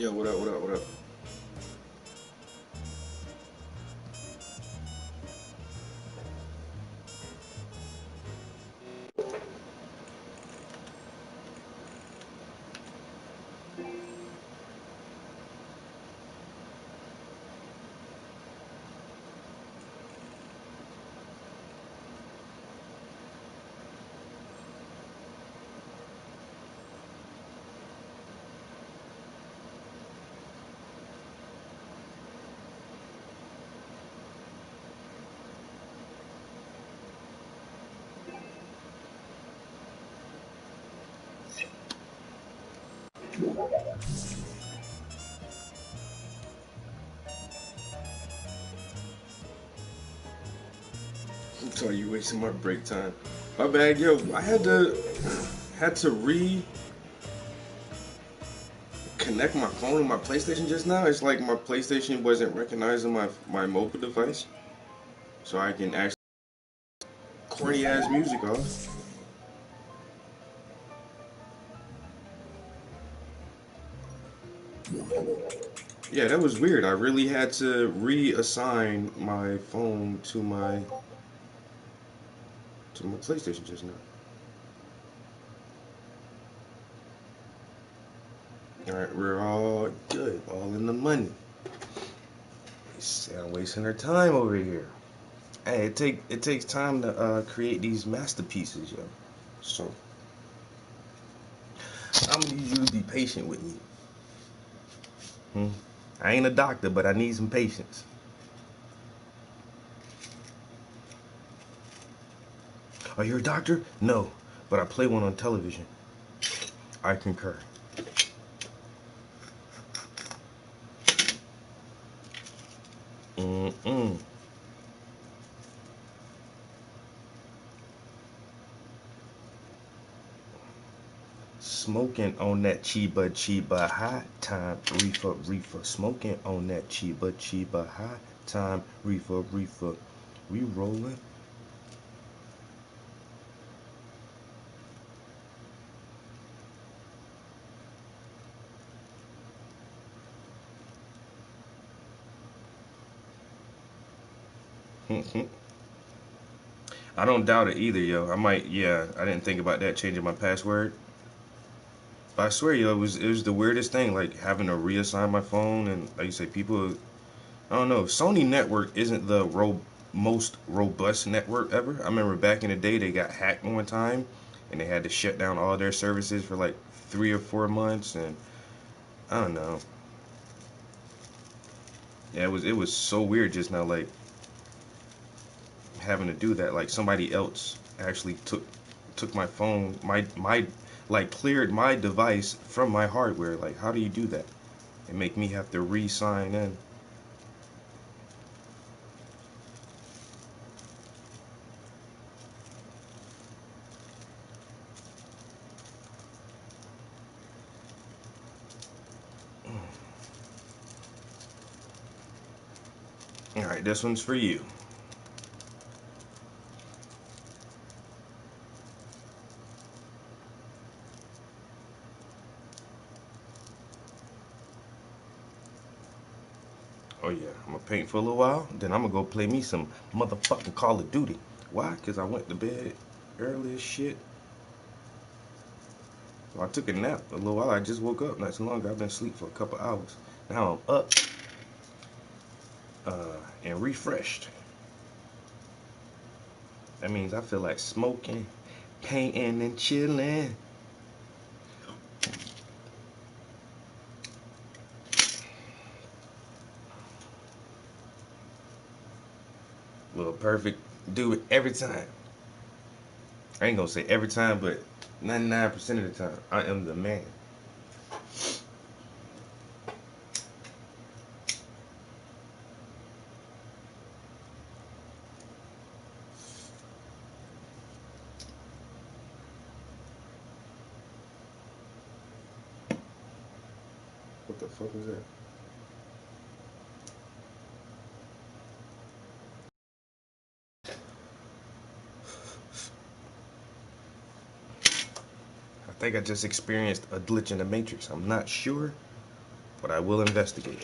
Yo, what up, what up, what up? So you wasting my break time. My bad, yo. I had to reconnect my phone and my PlayStation just now. It's like my PlayStation wasn't recognizing my mobile device, so I can actually corny ass music off. Yeah, that was weird. I really had to reassign my phone to my PlayStation just now. All right, we're all good, all in the money. I'm wasting our time over here. Hey, it takes time to create these masterpieces, yo. So I'm gonna need you to be patient with me. Hmm? I ain't a doctor, but I need some patience. Are you a doctor? No, but I play one on television. I concur. Mm-mm. Smoking on that Chiba Chiba high time reefer reefer. Smoking on that Chiba Chiba high time reefer reefer. We rolling. I don't doubt it either, yo. I might, yeah. I didn't think about that changing my password. But I swear, yo, it was the weirdest thing, like having to reassign my phone and like you say, people. I don't know. Sony network isn't the most robust network ever. I remember back in the day they got hacked one time, and they had to shut down all their services for like 3 or 4 months, and I don't know. Yeah, it was so weird just now, like having to do that. Like somebody else actually took my phone, my like cleared my device from my hardware. Like, how do you do that? And make me have to re-sign in. All right, this one's for you. Oh yeah, I'm gonna paint for a little while, then I'm gonna go play me some motherfucking Call of Duty. Why? Cause I went to bed early as shit. Well, I took a nap a little while. I just woke up not too long ago. I've been asleep for a couple hours. Now I'm up and refreshed. That means I feel like smoking, painting, and chilling. Well, perfect. Do it every time. I ain't gonna say every time, but 99% of the time, I am the man. What the fuck is that? I think I just experienced a glitch in the matrix. I'm not sure, but I will investigate.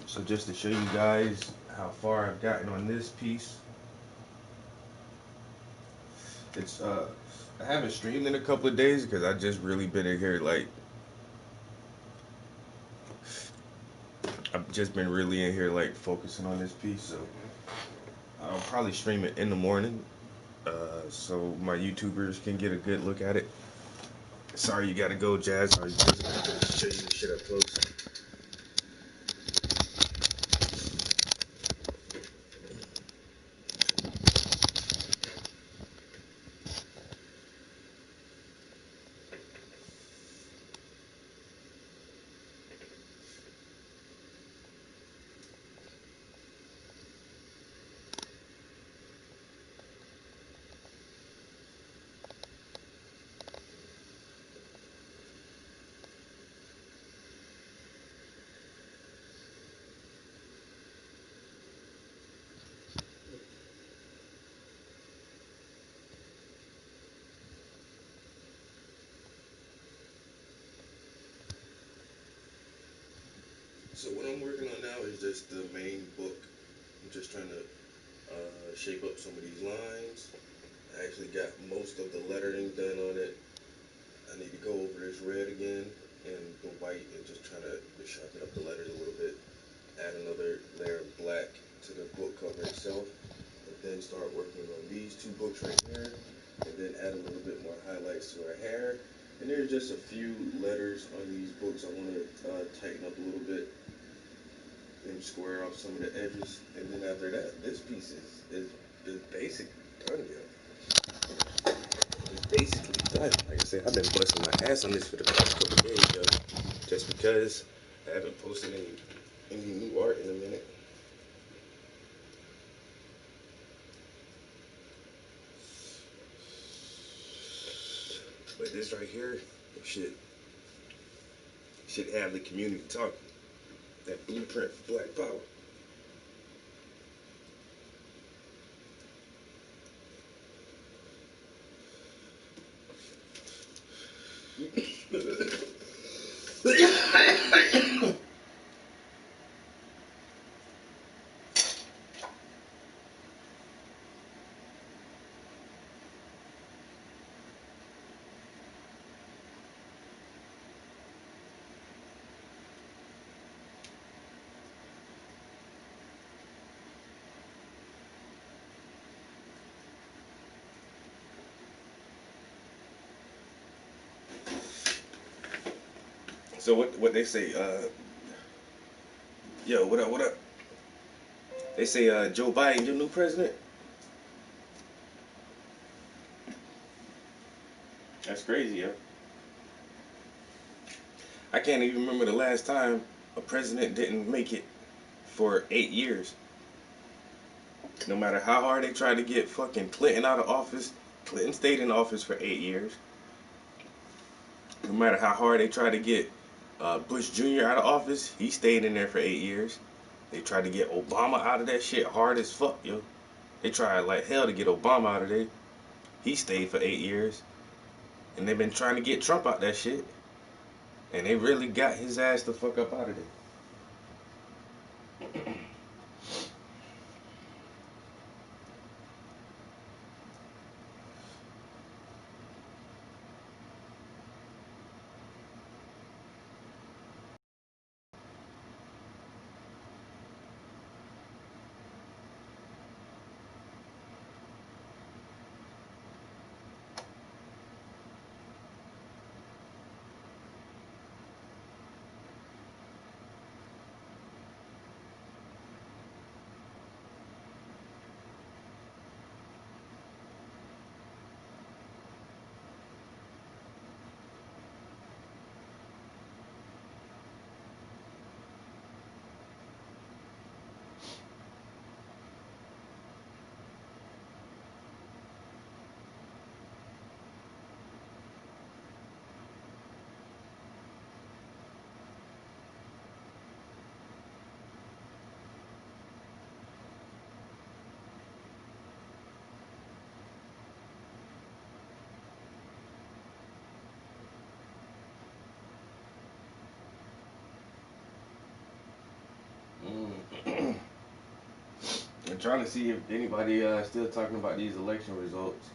So just to show you guys how far I've gotten on this piece, it's I haven't streamed in a couple of days because I just really been in here like I've just been really in here like focusing on this piece. So I'll probably stream it in the morning, so my YouTubers can get a good look at it. Sorry you gotta go, Jazz. I was just gonna show you the shit up close. So what I'm working on now is just the main book. I'm just trying to shape up some of these lines. I actually got most of the lettering done on it. I need to go over this red again and the white and just try to sharpen up the letters a little bit. Add another layer of black to the book cover itself. And then start working on these two books right here. And then add a little bit more highlights to our hair. And there's just a few letters on these books I want to tighten up a little bit and square off some of the edges. And then after that, this piece is basically done, yo. It's basically done. Like I said, I've been busting my ass on this for the past couple of days, yo. Just because I haven't posted any new art in a minute. But this right here, should have the community talk. That blueprint for Black Power. So what they say, yo, what up, what up? They say Joe Biden, your new president? That's crazy, yo. I can't even remember the last time a president didn't make it for 8 years. No matter how hard they tried to get fucking Clinton out of office, Clinton stayed in office for 8 years. No matter how hard they tried to get Bush Jr. out of office, he stayed in there for 8 years. They tried to get Obama out of that shit hard as fuck, yo. They tried like hell to get Obama out of there. He stayed for 8 years. And they've been trying to get Trump out that shit. And they really got his ass the fuck up out of there. trying to see if anybody still talking about these election results.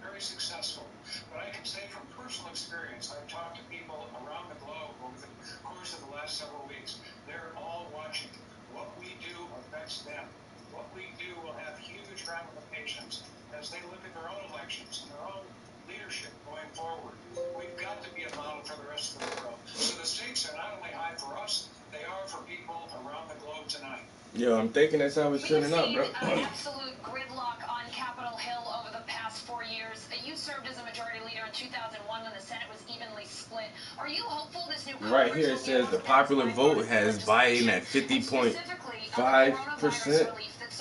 Very successful. But I can say from personal experience, I've talked to people around the globe over the course of the last several weeks. They're all watching. What we do affects them. What we do will have huge ramifications as they look at their own elections and their own leadership going forward. We've got to be a model for the rest of the world. So the stakes are not only high for us, they are for people around the globe tonight. Yo, I'm thinking that's how it's turning out, bro. Absolute gridlock on Capitol Hill over the past 4 years. You served as a majority leader in 2001 when the Senate was evenly split. Are you hopeful this new Right here it says the popular vote has Biden at 50.5%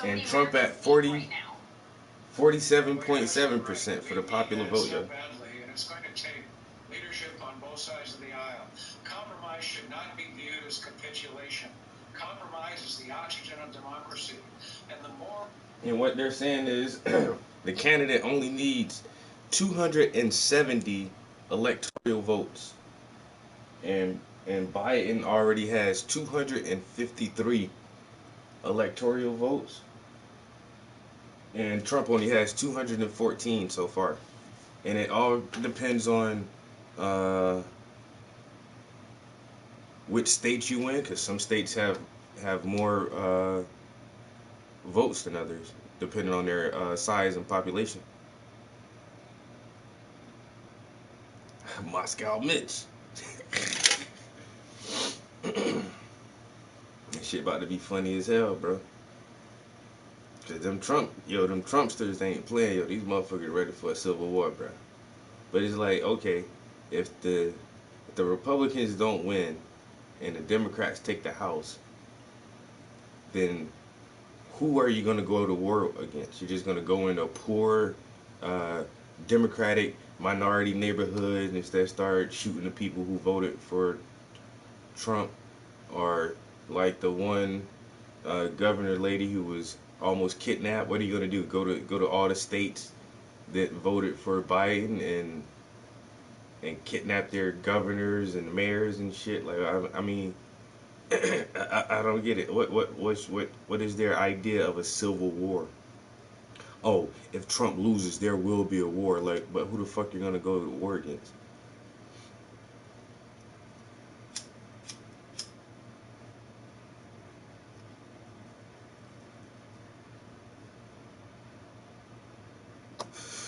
and Trump at 47.7% for the popular vote, yo. Badly, and it's going to take leadership on both sides of the aisle. Compromise should not be viewed as capitulation. Compromise is the oxygen of democracy. And the more. And what they're saying is the candidate only needs 270 electoral votes. And Biden already has 253 electoral votes. And Trump only has 214 so far. And it all depends on which state you in, because some states have more votes than others, depending on their size and population. Moscow Mitch. That shit about to be funny as hell, bro. Cause them Trumpsters ain't playing, yo. These motherfuckers ready for a civil war, bro. But it's like, okay, if the Republicans don't win and the Democrats take the House, then who are you gonna go to war against? You're just gonna go into a poor Democratic minority neighborhood and instead start shooting the people who voted for Trump, or like the one governor lady who was almost kidnapped. What are you gonna do? Go to all the states that voted for Biden and kidnap their governors and mayors and shit? Like I mean, I don't get it. What is their idea of a civil war? Oh, if Trump loses, there will be a war. Like, but who the fuck you're gonna go to war against?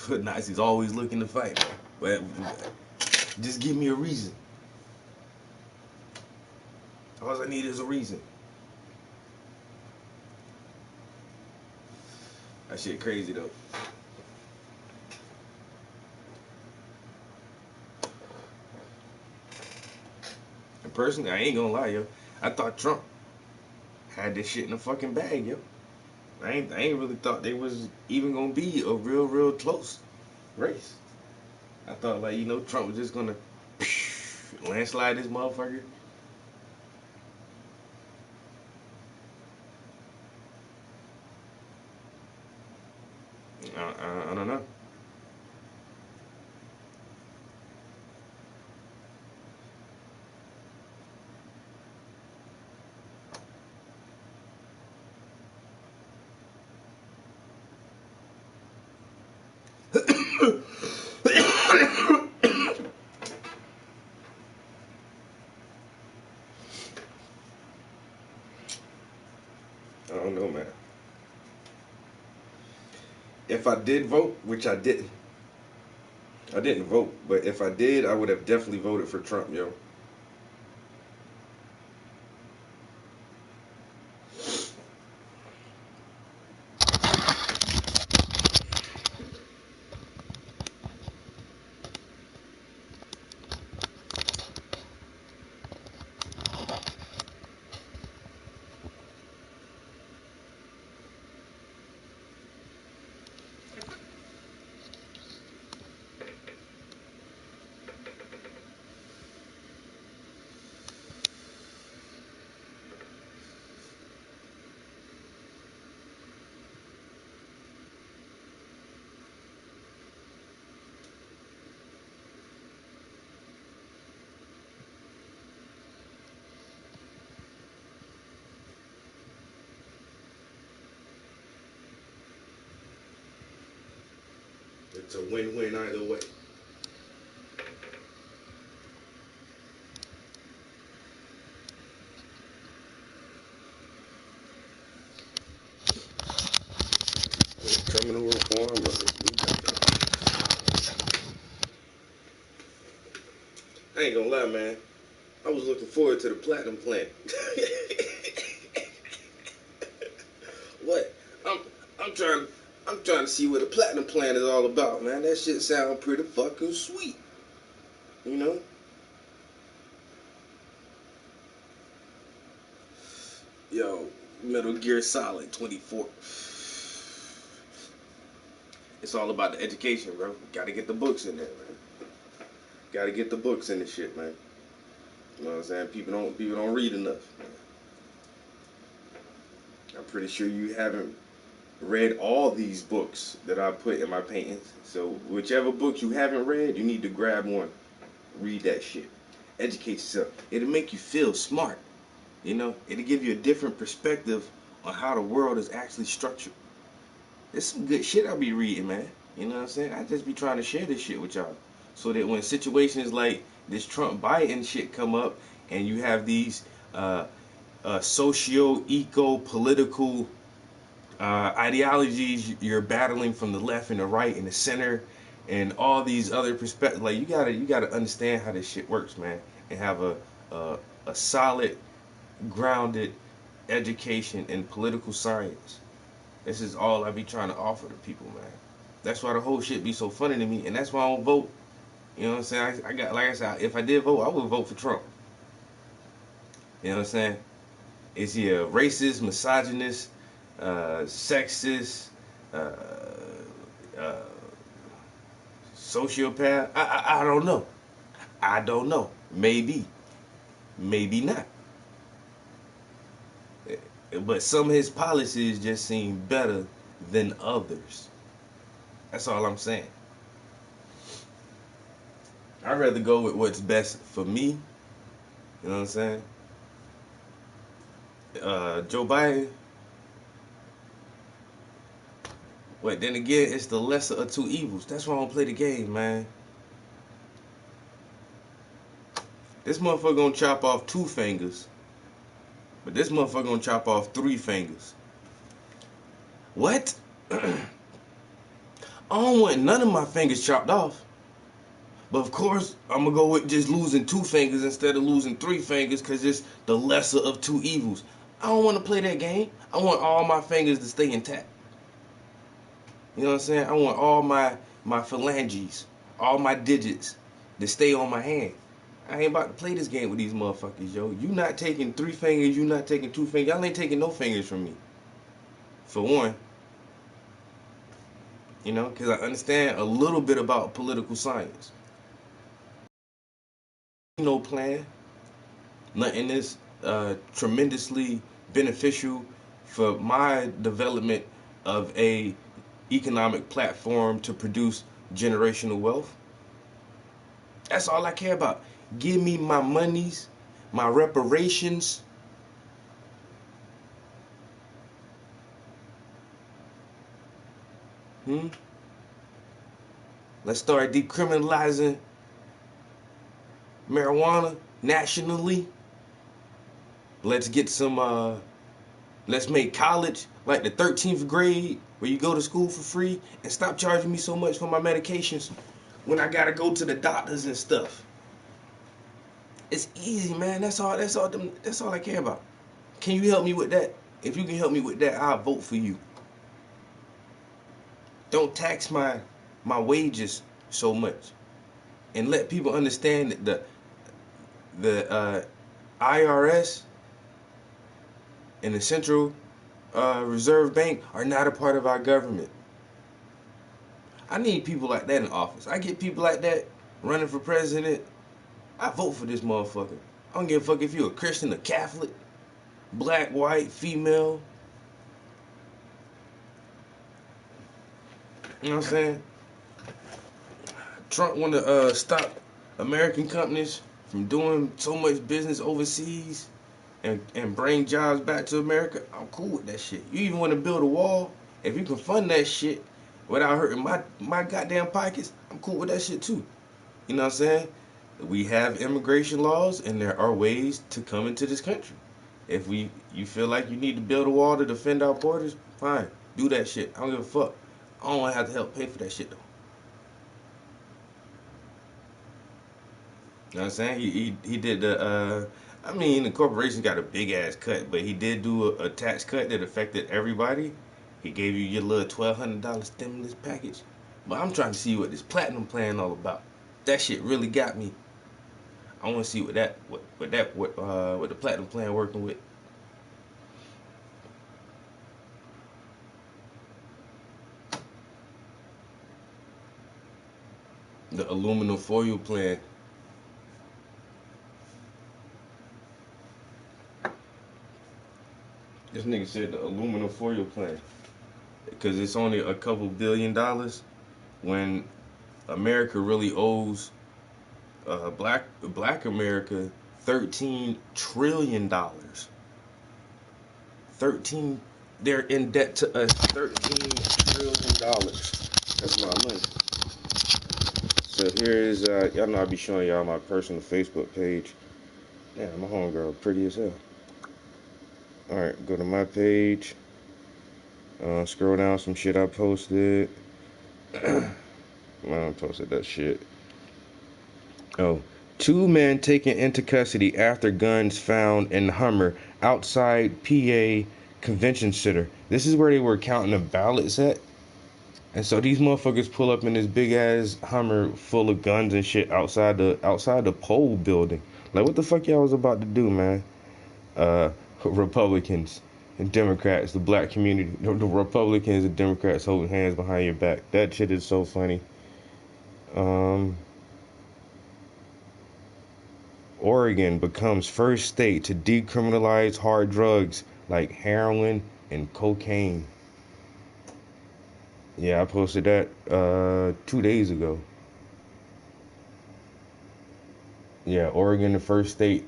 Nazis always looking to fight, but just give me a reason. All I need is a reason. That shit crazy though. And personally, I ain't gonna lie, yo. I thought Trump had this shit in a fucking bag, yo. I ain't really thought they was even gonna be a real close race. I thought, like, Trump was just gonna landslide this motherfucker. I don't know. I don't know, man. If I did vote, which I didn't vote, but if I did, I would have definitely voted for Trump, yo. It's a win-win either way. Criminal reform. I ain't gonna lie, man. I was looking forward to the platinum plan. What? I'm I'm trying I'm trying to see what the platinum plan is all about, man. That shit sound pretty fucking sweet. You know? Yo, Metal Gear Solid 24. It's all about the education, bro. Gotta get the books in there, man. Gotta get the books in the shit, man. You know what I'm saying? People don't read enough. Man. I'm pretty sure you haven't read all these books that I put in my paintings. So whichever book you haven't read, you need to grab one. Read that shit. Educate yourself. It'll make you feel smart. You know, it'll give you a different perspective on how the world is actually structured. There's some good shit I'll be reading, man. You know what I'm saying? I just be trying to share this shit with y'all. So that when situations like this Trump Biden shit come up and you have these socio-eco-political ideologies you're battling from the left and the right and the center and all these other perspectives, like you gotta understand how this shit works, man, and have a solid, grounded education in political science. This is all I be trying to offer to people, man. That's why the whole shit be so funny to me, and that's why I don't vote. You know what I'm saying? I got, like I said, if I did vote, I would vote for Trump. You know what I'm saying? Is he a racist, misogynist, sexist, uh, uh, sociopath? I don't know. I don't know. Maybe, maybe not. But some of his policies just seem better than others. That's all I'm saying. I'd rather go with what's best for me. You know what I'm saying? Joe Biden. But then again, it's the lesser of two evils. That's why I don't play the game, man. This motherfucker gonna chop off 2 fingers, but this motherfucker gonna chop off 3 fingers. What? I don't want none of my fingers chopped off. But of course, I'm gonna go with just losing 2 fingers instead of losing 3 fingers because it's the lesser of two evils. I don't want to play that game. I want all my fingers to stay intact. You know what I'm saying? I want all my phalanges, all my digits to stay on my hand. I ain't about to play this game with these motherfuckers, yo. You not taking 3 fingers, you not taking 2 fingers. Y'all ain't taking no fingers from me. For one. You know, because I understand a little bit about political science. No plan. Nothing is tremendously beneficial for my development of a economic platform to produce generational wealth. That's all I care about. Give me my monies, my reparations. Let's start decriminalizing marijuana nationally. Let's get some let's make college like the 13th grade where you go to school for free and stop charging me so much for my medications when I gotta go to the doctors and stuff. It's easy, man. That's all I care about. Can you help me with that? If you can help me with that, I'll vote for you. Don't tax my wages so much. And let people understand that the IRS and the Central Reserve Bank are not a part of our government. I need people like that in office. I get people like that running for president. I vote for this motherfucker. I don't give a fuck if you're a Christian, a Catholic, black, white, female. You know what I'm saying? Trump want to stop American companies from doing so much business overseas and bring jobs back to America. I'm cool with that shit. You even want to build a wall? If you can fund that shit, without hurting my goddamn pockets, I'm cool with that shit too. You know what I'm saying? We have immigration laws, and there are ways to come into this country. If you feel like you need to build a wall to defend our borders, fine, do that shit. I don't give a fuck. I don't want to have to help pay for that shit though. You know what I'm saying? He did the. I mean, the corporation got a big ass cut, but he did do a tax cut that affected everybody. He gave you your little $1,200 stimulus package. But I'm trying to see what this platinum plan all about. That shit really got me. I want to see what the platinum plan working with. The aluminum foil plan. This nigga said the aluminum foil plan because it's only a couple $1 billion when America really owes black America $13 trillion. 13. They're in debt to us $13 trillion. That's my money. So here is y'all know I be showing y'all my personal Facebook page. Yeah, my homegirl pretty as hell. All right, go to my page. Scroll down some shit I posted. I posted that shit. Oh, 2 men taken into custody after guns found in Hummer outside PA Convention Center. This is where they were counting the ballots at. And so these motherfuckers pull up in this big ass Hummer full of guns and shit outside the poll building. Like, what the fuck y'all was about to do, man? Republicans and Democrats, the black community, the Republicans and Democrats holding hands behind your back. That shit is so funny. Oregon becomes first state to decriminalize hard drugs like heroin and cocaine. Yeah, I posted that 2 days ago. Yeah, Oregon, the first state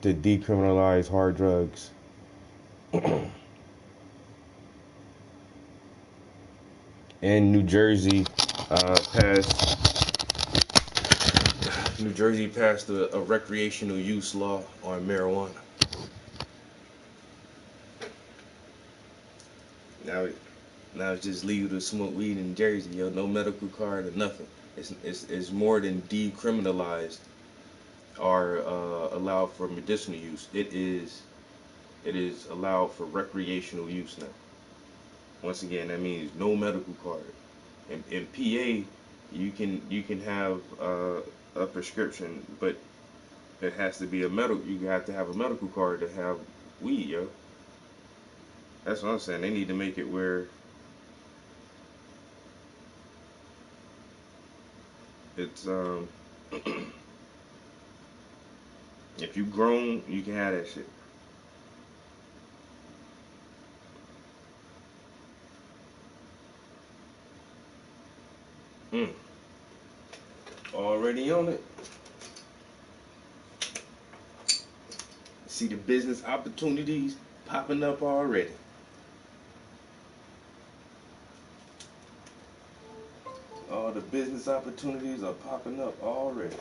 to decriminalize hard drugs. And New Jersey passed a recreational use law on marijuana. Now it's just legal to smoke weed in Jersey, yo. No medical card or nothing. It's more than decriminalized or allowed for medicinal use. It is allowed for recreational use now. Once again, that means no medical card. In PA, you can have a prescription, but it has to be a medical. You have to have a medical card to have weed, yo. That's what I'm saying. They need to make it where it's if you grown, you can have that shit. Already on it. See the business opportunities popping up already. All the business opportunities are popping up already.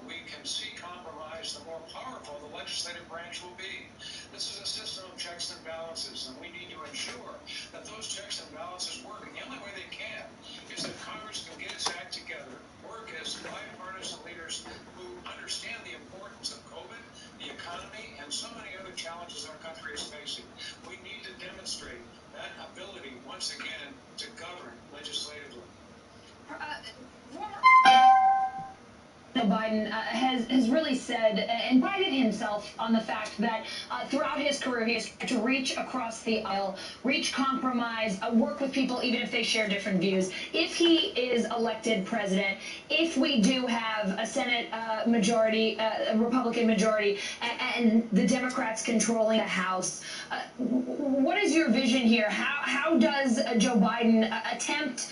We can see compromise, the more powerful the legislative branch will be. This is a system of checks and balances, and we need to ensure that those checks and balances work. And the only way they can is that Congress can get its act together, work as bipartisan leaders who understand the importance of COVID, the economy, and so many other challenges our country is facing. We need to demonstrate that ability once again to govern legislatively. Biden has really said and prided himself on the fact that throughout his career he has to reach across the aisle, reach compromise, work with people even if they share different views. If he is elected president, if we do have a Senate majority, a Republican majority, and the Democrats controlling the House, what is your vision here? How does Joe Biden attempt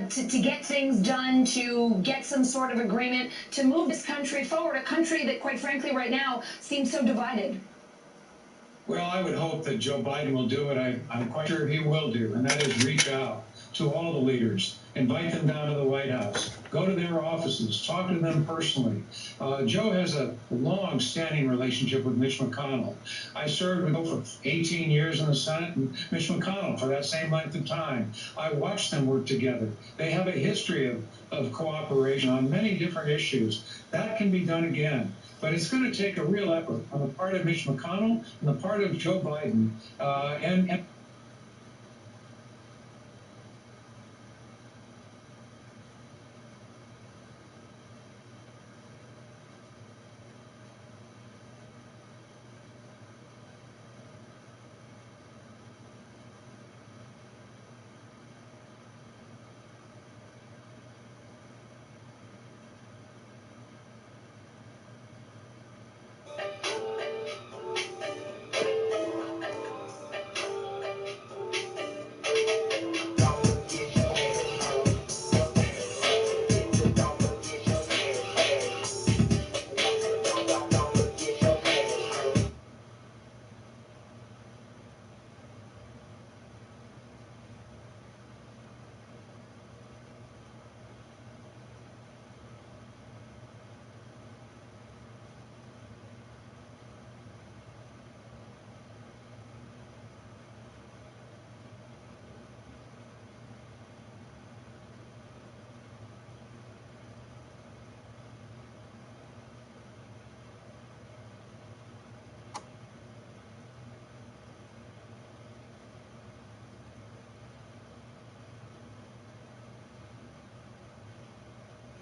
to get things done, to get some sort of agreement, to move this country forward, a country that, quite frankly, right now seems so divided? Well, I would hope that Joe Biden will do what I'm quite sure he will do, and that is reach out to all the leaders, invite them down to the White House, go to their offices, talk to them personally. Joe has a long-standing relationship with Mitch McConnell. I served with Joe for 18 years in the Senate, and Mitch McConnell for that same length of time. I watched them work together. They have a history of cooperation on many different issues. That can be done again. But it's going to take a real effort on the part of Mitch McConnell and the part of Joe Biden. And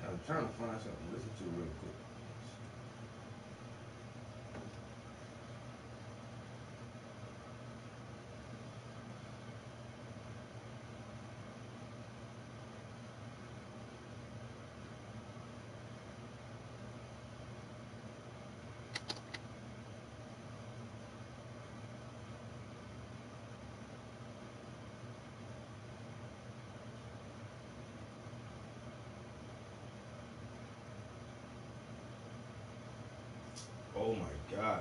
I'm trying to find something to listen to real quick. Oh my God.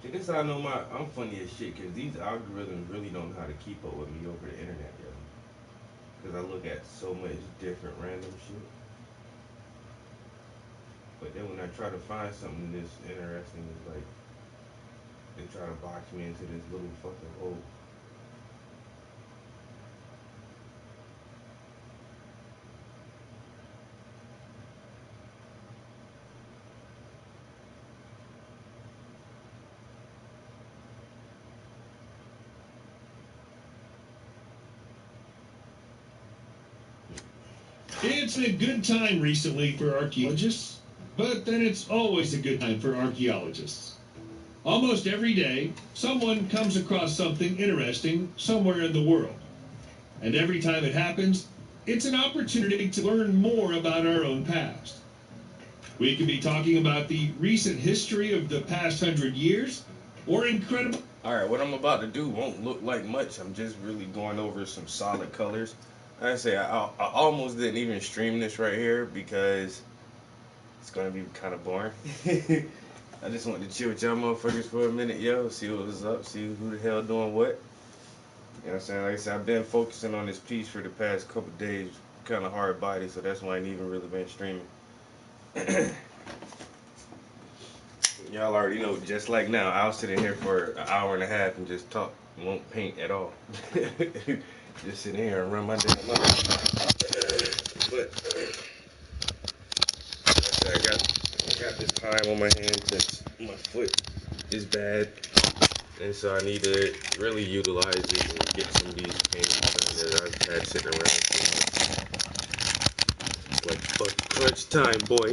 See, this how I know I'm funny as shit because these algorithms really don't know how to keep up with me over the internet, yo. Because I look at so much different random shit. But then when I try to find something that's interesting, it's like they try to box me into this little fucking hole. It's a good time recently for archaeologists, but then it's always a good time for archaeologists. Almost every day, someone comes across something interesting somewhere in the world. And every time it happens, it's an opportunity to learn more about our own past. We could be talking about the recent history of the past 100 years, or incredible. Alright, what I'm about to do won't look like much. I'm just really going over some solid colors. Like I say, I almost didn't even stream this right here because it's gonna be kind of boring. I just wanted to chill with y'all motherfuckers for a minute, yo. See what was up, see who the hell doing what. You know what I'm saying? Like I said, I've been focusing on this piece for the past couple days, kind of hard body, so that's why I ain't even really been streaming. Y'all already know, just like now, I'll sit in here for an hour and a half and just talk. Won't paint at all. Just sit here and run my damn mouth. But I got this time on my hands that my foot is bad, and so I need to really utilize it and get some of these paintings done that I've had sitting around for months. It's like fuck crunch time, boy.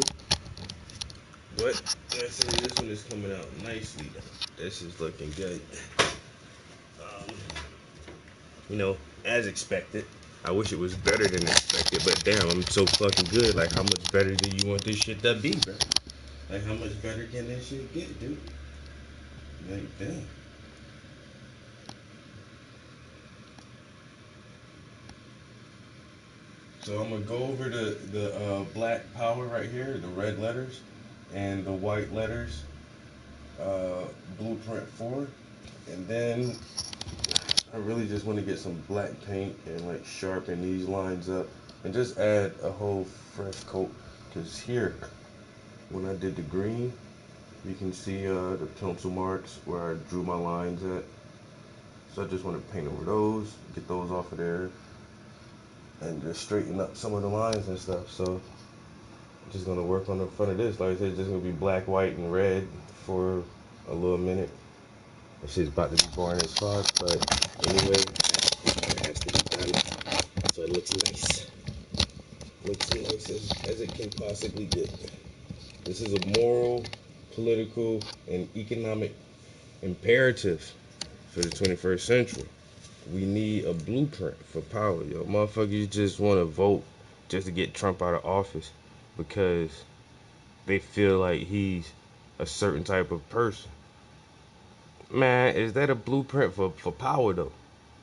But let's see, this one is coming out nicely. This is looking good. Um, you know, as expected. I wish it was better than expected, but damn, I'm so fucking good. Like, how much better do you want this shit to be, bro? Like, how much better can this shit get, dude? Like, damn. So I'm gonna go over the black power right here, the red letters, and the white letters, blueprint 4, and then I really just want to get some black paint and like sharpen these lines up and just add a whole fresh coat. Cause here, when I did the green, you can see the pencil marks where I drew my lines at. So I just want to paint over those, get those off of there, and just straighten up some of the lines and stuff. So I'm just gonna work on the front of this. Like I said, it's just gonna be black, white, and red for a little minute. This shit's about to be boring as fuck, but anyway, it has to be done so it looks nice. Looks nice as it can possibly get. This is a moral, political, and economic imperative for the 21st century. We need a blueprint for power, yo. Motherfuckers just want to vote just to get Trump out of office because they feel like he's a certain type of person. Man, is that a blueprint for power, though?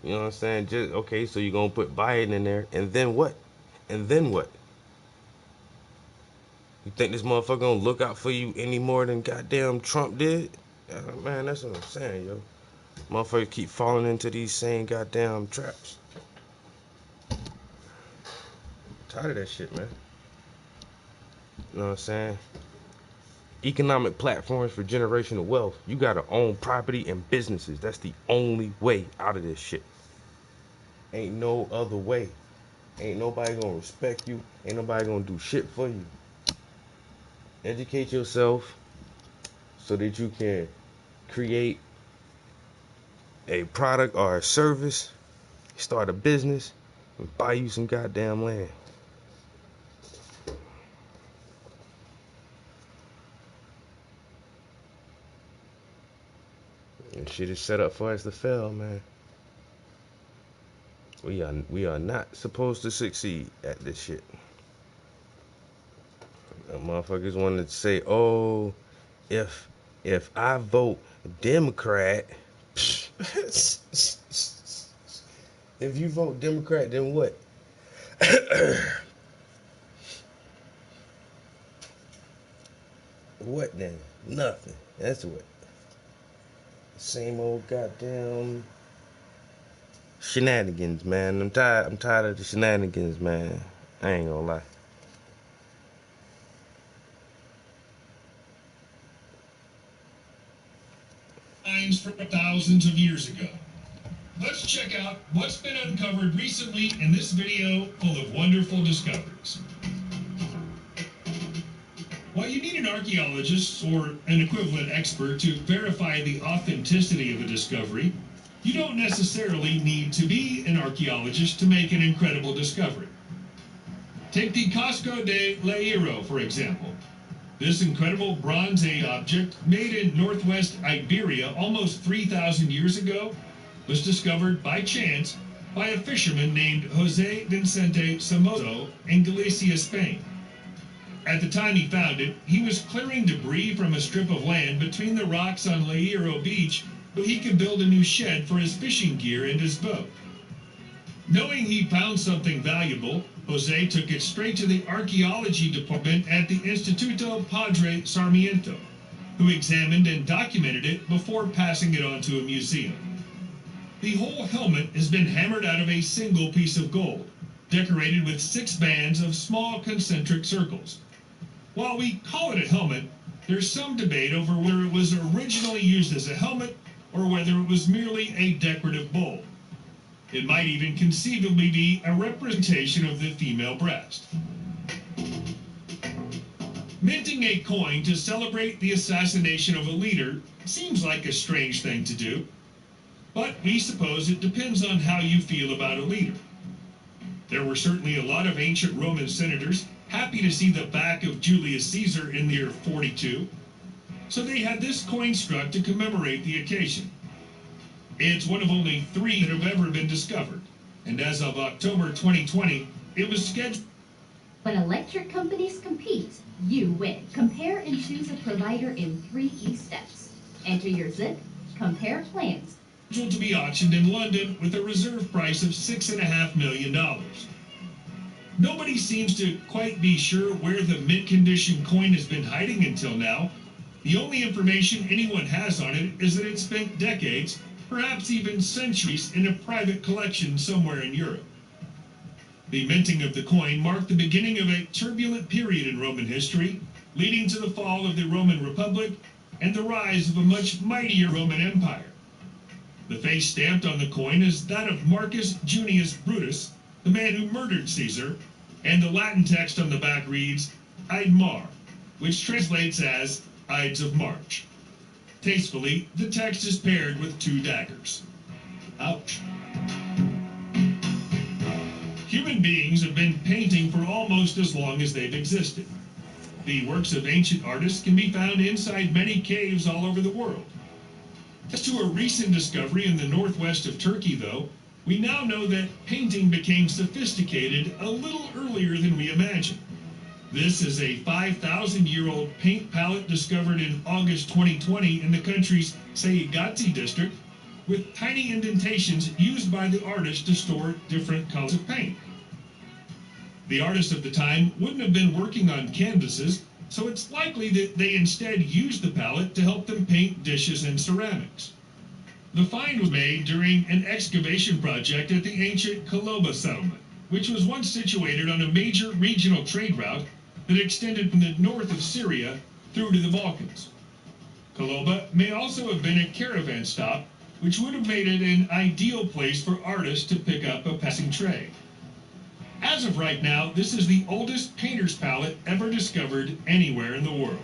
You know what I'm saying? Just okay, so you're gonna put Biden in there, and then what? And then what? You think this motherfucker gonna look out for you any more than goddamn Trump did? Man, that's what I'm saying, yo. Motherfuckers keep falling into these same goddamn traps. I'm tired of that shit, man. You know what I'm saying? Economic platforms for generational wealth. You gotta own property and businesses. That's the only way out of this shit. Ain't no other way. Ain't nobody gonna respect you. Ain't nobody gonna do shit for you. Educate yourself so that you can create a product or a service, start a business, and buy you some goddamn land. And shit is set up for us to fail, man. We are not supposed to succeed at this shit. Motherfuckers want to say, oh, if I vote Democrat, if you vote Democrat, then what? What then? Nothing. That's what. Same old goddamn shenanigans, man. I'm tired of the shenanigans, man. I ain't gonna lie. For thousands of years ago. Let's check out what's been uncovered recently in this video full of wonderful discoveries. While you need an archaeologist or an equivalent expert to verify the authenticity of a discovery, you don't necessarily need to be an archaeologist to make an incredible discovery. Take the Casco de Hierro, for example. This incredible Bronze Age object, made in northwest Iberia almost 3,000 years ago, was discovered by chance by a fisherman named Jose Vicente Somoza in Galicia, Spain. At the time he found it, he was clearing debris from a strip of land between the rocks on La Hierro Beach so he could build a new shed for his fishing gear and his boat. Knowing he found something valuable, Jose took it straight to the archaeology department at the Instituto Padre Sarmiento, who examined and documented it before passing it on to a museum. The whole helmet has been hammered out of a single piece of gold, decorated with 6 bands of small concentric circles. While we call it a helmet, there's some debate over whether it was originally used as a helmet or whether it was merely a decorative bowl. It might even conceivably be a representation of the female breast. Minting a coin to celebrate the assassination of a leader seems like a strange thing to do, but we suppose it depends on how you feel about a leader. There were certainly a lot of ancient Roman senators happy to see the back of Julius Caesar in the year 42, so they had this coin struck to commemorate the occasion. It's one of only 3 that have ever been discovered, and as of October 2020, it was scheduled. When electric companies compete, you win. Compare and choose a provider in 3 key steps. Enter your zip, compare plans. Scheduled to be auctioned in London with a reserve price of $6.5 million. Nobody seems to quite be sure where the mint condition coin has been hiding until now. The only information anyone has on it is that it spent decades, perhaps even centuries, in a private collection somewhere in Europe. The minting of the coin marked the beginning of a turbulent period in Roman history, leading to the fall of the Roman Republic and the rise of a much mightier Roman Empire. The face stamped on the coin is that of Marcus Junius Brutus, the man who murdered Caesar, and the Latin text on the back reads, Ide Mar, which translates as Ides of March. Tastefully, the text is paired with 2 daggers. Ouch. Human beings have been painting for almost as long as they've existed. The works of ancient artists can be found inside many caves all over the world. As to a recent discovery in the northwest of Turkey, though, we now know that painting became sophisticated a little earlier than we imagined. This is a 5,000-year-old paint palette discovered in August 2020 in the country's Sayıgazi district, with tiny indentations used by the artist to store different colors of paint. The artists of the time wouldn't have been working on canvases, so it's likely that they instead used the palette to help them paint dishes and ceramics. The find was made during an excavation project at the ancient Kaloba settlement, which was once situated on a major regional trade route that extended from the north of Syria through to the Balkans. Kaloba may also have been a caravan stop, which would have made it an ideal place for artists to pick up a passing trade. As of right now, this is the oldest painter's palette ever discovered anywhere in the world.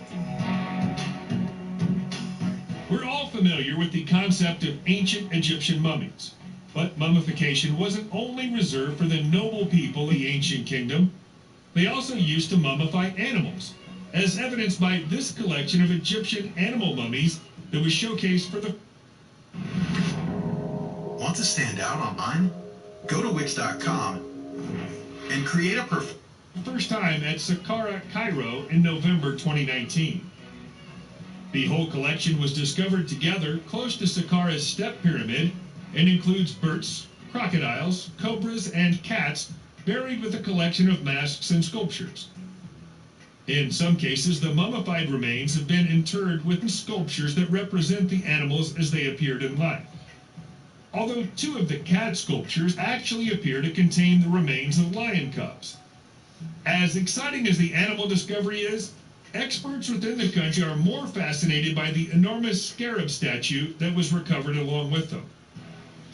We're all familiar with the concept of ancient Egyptian mummies, but mummification wasn't only reserved for the noble people of the ancient kingdom. They also used to mummify animals, as evidenced by this collection of Egyptian animal mummies that was showcased for the... Want to stand out online? Go to Wix.com and create a first time at Saqqara, Cairo in November 2019. The whole collection was discovered together close to Saqqara's step pyramid and includes birds, crocodiles, cobras, and cats buried with a collection of masks and sculptures. In some cases, the mummified remains have been interred with sculptures that represent the animals as they appeared in life. Although 2 of the cat sculptures actually appear to contain the remains of lion cubs. As exciting as the animal discovery is, experts within the country are more fascinated by the enormous scarab statue that was recovered along with them.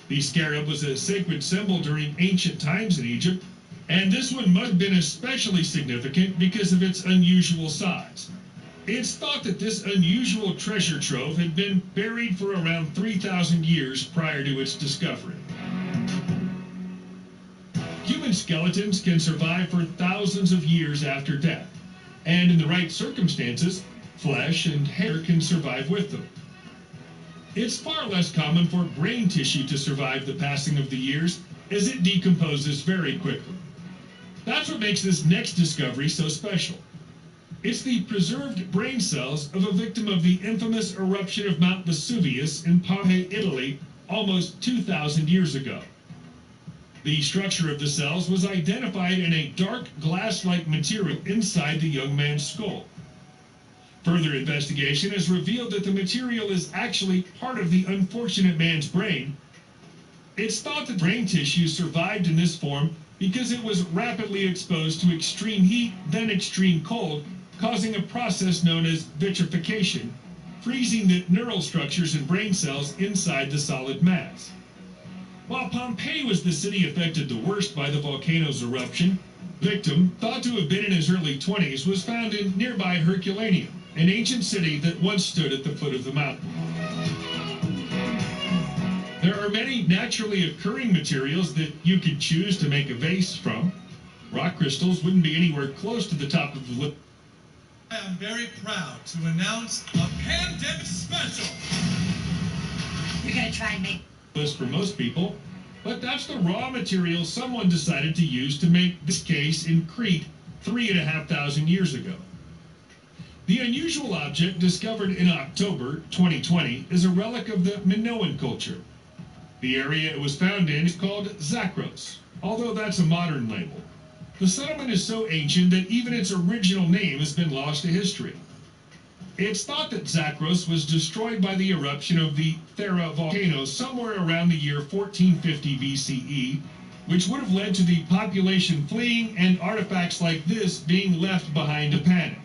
The scarab was a sacred symbol during ancient times in Egypt, and this one must have been especially significant because of its unusual size. It's thought that this unusual treasure trove had been buried for around 3,000 years prior to its discovery. Human skeletons can survive for thousands of years after death, and in the right circumstances, flesh and hair can survive with them. It's far less common for brain tissue to survive the passing of the years, as it decomposes very quickly. That's what makes this next discovery so special. It's the preserved brain cells of a victim of the infamous eruption of Mount Vesuvius in Pompeii, Italy, almost 2,000 years ago. The structure of the cells was identified in a dark glass-like material inside the young man's skull. Further investigation has revealed that the material is actually part of the unfortunate man's brain. It's thought that brain tissue survived in this form because it was rapidly exposed to extreme heat, then extreme cold, causing a process known as vitrification, freezing the neural structures and brain cells inside the solid mass. While Pompeii was the city affected the worst by the volcano's eruption, victim, thought to have been in his early 20s, was found in nearby Herculaneum, an ancient city that once stood at the foot of the mountain. There are many naturally occurring materials that you could choose to make a vase from. Rock crystals wouldn't be anywhere close to the top of the list. I am very proud to announce a pandemic special. You're gonna try and make list for most people, but that's the raw material someone decided to use to make this case in Crete 3,500 years ago. The unusual object discovered in October 2020 is a relic of the Minoan culture. The area it was found in is called Zakros, although that's a modern label. The settlement is so ancient that even its original name has been lost to history. It's thought that Zakros was destroyed by the eruption of the Thera volcano somewhere around the year 1450 BCE, which would have led to the population fleeing and artifacts like this being left behind to panic.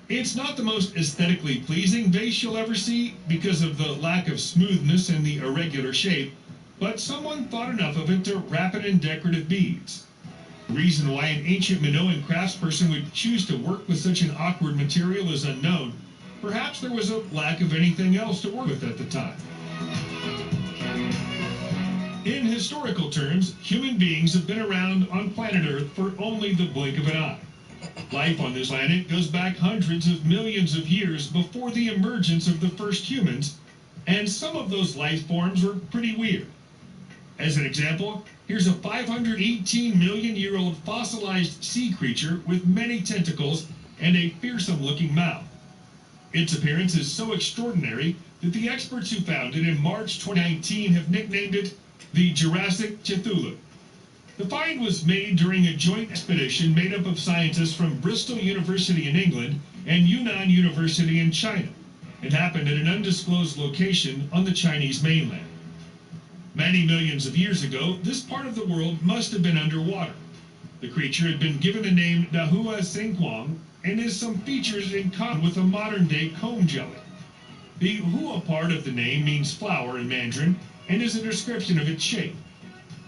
It's not the most aesthetically pleasing vase you'll ever see because of the lack of smoothness and the irregular shape, but someone thought enough of it to wrap it in decorative beads. The reason why an ancient Minoan craftsperson would choose to work with such an awkward material is unknown. Perhaps there was a lack of anything else to work with at the time. In historical terms, human beings have been around on planet Earth for only the blink of an eye. Life on this planet goes back hundreds of millions of years before the emergence of the first humans, and some of those life forms were pretty weird. As an example, here's a 518 million year old fossilized sea creature with many tentacles and a fearsome looking mouth. Its appearance is so extraordinary that the experts who found it in March 2019 have nicknamed it the Jurassic Cthulhu. The find was made during a joint expedition made up of scientists from Bristol University in England and Yunnan University in China. It happened at an undisclosed location on the Chinese mainland. Many millions of years ago, this part of the world must have been underwater. The creature had been given the name Dahua Sengquang and has some features in common with a modern-day comb jelly. The Hua part of the name means flower in Mandarin and is a description of its shape.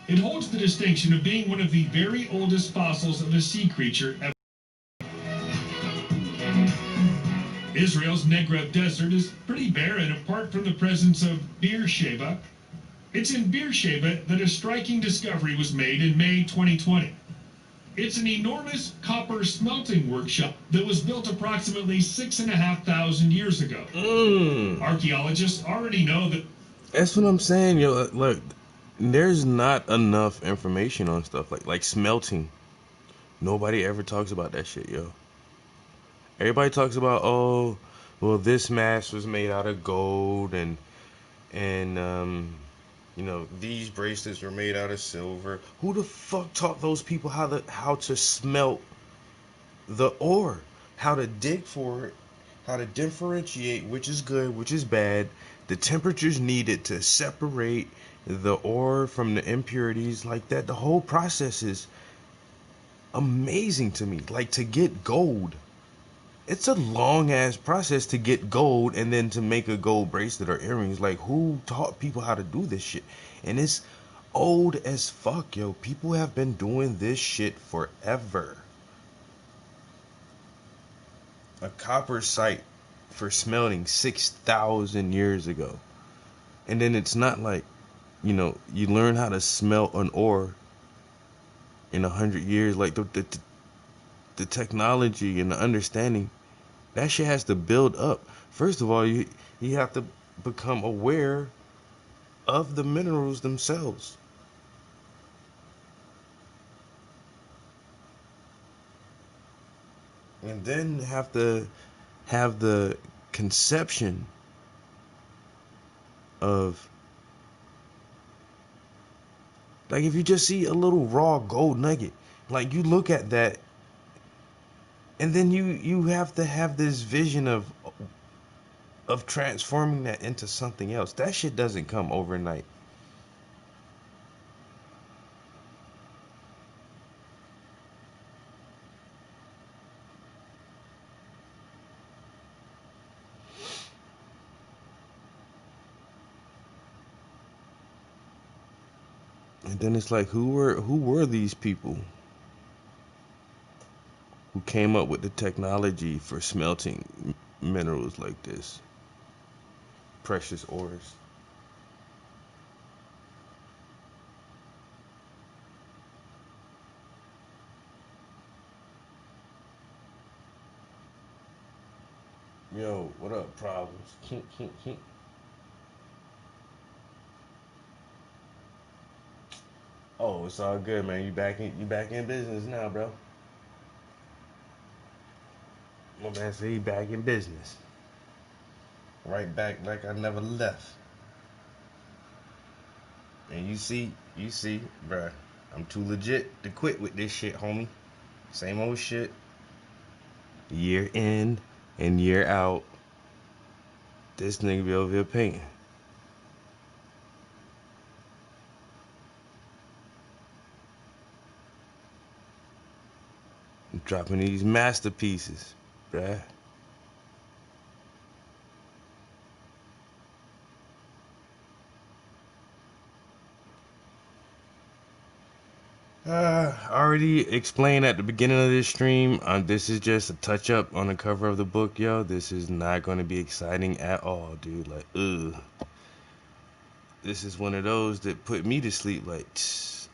It holds the distinction of being one of the very oldest fossils of a sea creature ever. Israel's Negev desert is pretty barren apart from the presence of Beersheba. It's in Beersheba that a striking discovery was made in May 2020. It's an enormous copper smelting workshop that was built approximately 6,500 years ago. Archaeologists already know that. That's what I'm saying, yo. Look, there's not enough information on stuff like smelting. Nobody ever talks about that shit, yo. Everybody talks about, oh, well, this mask was made out of gold, and you know, these bracelets were made out of silver. Who the fuck taught those people how to smelt the ore, how to dig for it, how to differentiate which is good, which is bad, the temperatures needed to separate the ore from the impurities, like that? The whole process is amazing to me. Like, to get gold, it's a long ass process to get gold and then to make a gold bracelet or earrings. Like, who taught people how to do this shit? And it's old as fuck, yo. People have been doing this shit forever. A copper site for smelting 6,000 years ago. And then it's not like, you know, you learn how to smelt an ore in 100 years. Like, the technology and the understanding, that shit has to build up. First of all, you have to become aware of the minerals themselves. And then have to have the conception of, like, if you just see a little raw gold nugget, like, you look at that, and then you have to have this vision of transforming that into something else. That shit doesn't come overnight. And then it's like, who were these people who came up with the technology for smelting minerals like this, precious ores? Yo, what up, Problems? Oh, it's all good, man. You back in business now, bro. My man said he back in business. Right back like I never left. And you see, bruh. I'm too legit to quit with this shit, homie. Same old shit. Year in and year out. This nigga be over here painting. I'm dropping these masterpieces, bruh. Already explained at the beginning of this stream, this is just a touch up on the cover of the book, yo. This is not going to be exciting at all, dude. Like, ugh. This is one of those that put me to sleep, like,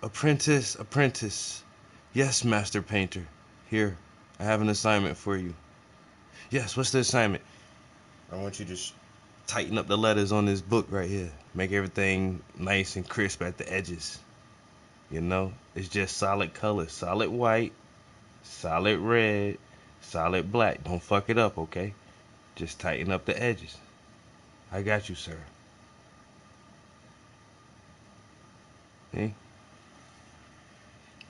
apprentice, apprentice. Yes, master painter. Here, I have an assignment for you. Yes, what's the assignment? I want you to tighten up the letters on this book right here. Make everything nice and crisp at the edges. You know, it's just solid colors. Solid white, solid red, solid black. Don't fuck it up, okay? Just tighten up the edges. I got you, sir. Hey?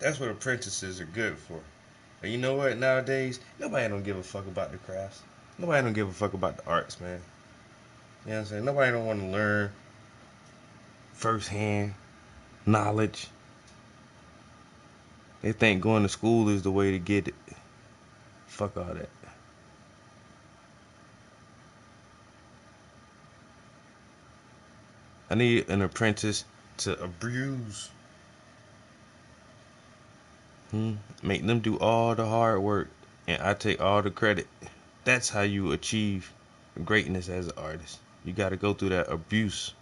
That's what apprentices are good for. And you know what? Nowadays, nobody don't give a fuck about the crafts. Nobody don't give a fuck about the arts, man. You know what I'm saying? Nobody don't want to learn firsthand knowledge. They think going to school is the way to get it. Fuck all that. I need an apprentice to abuse. Make them do all the hard work, and I take all the credit. That's how you achieve greatness as an artist. You got to go through that abuse.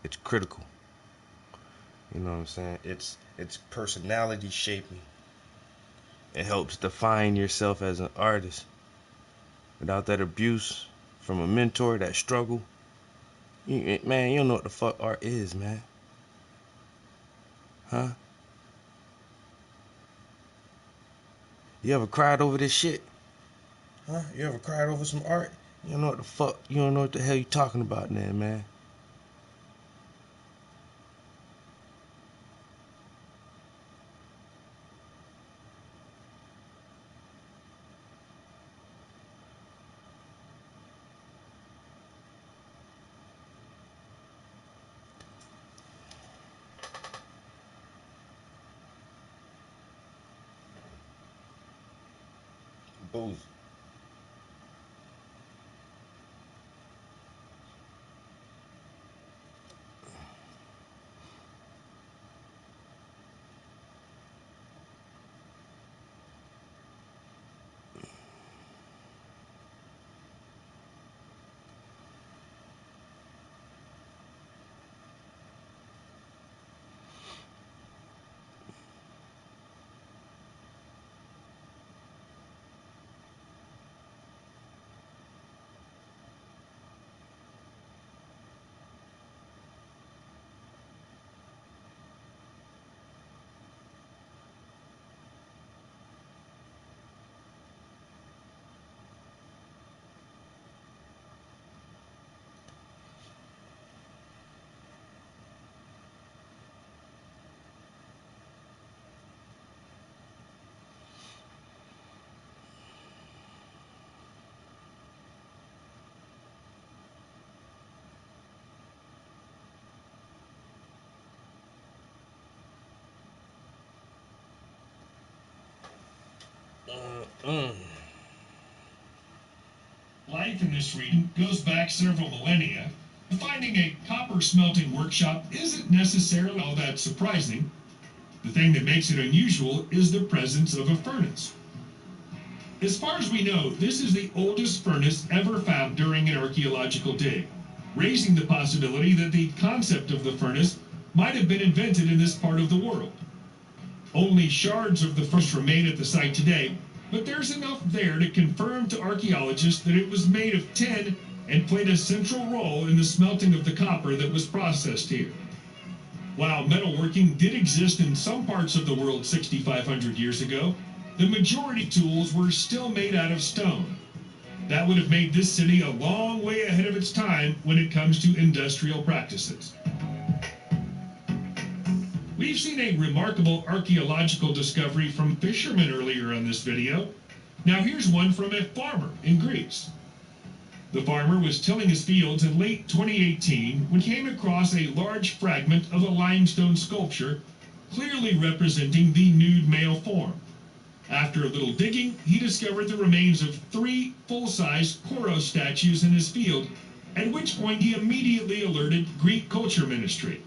It's critical. You know what I'm saying? It's personality shaping. It helps define yourself as an artist. Without that abuse from a mentor, that struggle, man, you don't know what the fuck art is, man. Huh? You ever cried over this shit? Huh? You ever cried over some art? You don't know what the fuck, you don't know what the hell you talking about now, man. Boozy. Life in this region goes back several millennia. Finding a copper smelting workshop isn't necessarily all that surprising. The thing that makes it unusual is the presence of a furnace. As far as we know, this is the oldest furnace ever found during an archaeological dig, raising the possibility that the concept of the furnace might have been invented in this part of the world. Only shards of the furnace remain at the site today, but there's enough there to confirm to archaeologists that it was made of tin and played a central role in the smelting of the copper that was processed here. While metalworking did exist in some parts of the world 6,500 years ago, the majority of tools were still made out of stone. That would have made this city a long way ahead of its time when it comes to industrial practices. We've seen a remarkable archaeological discovery from fishermen earlier on this video. Now here's one from a farmer in Greece. The farmer was tilling his fields in late 2018 when he came across a large fragment of a limestone sculpture clearly representing the nude male form. After a little digging, he discovered the remains of 3 full-size Koros statues in his field, at which point he immediately alerted Greek Culture Ministry.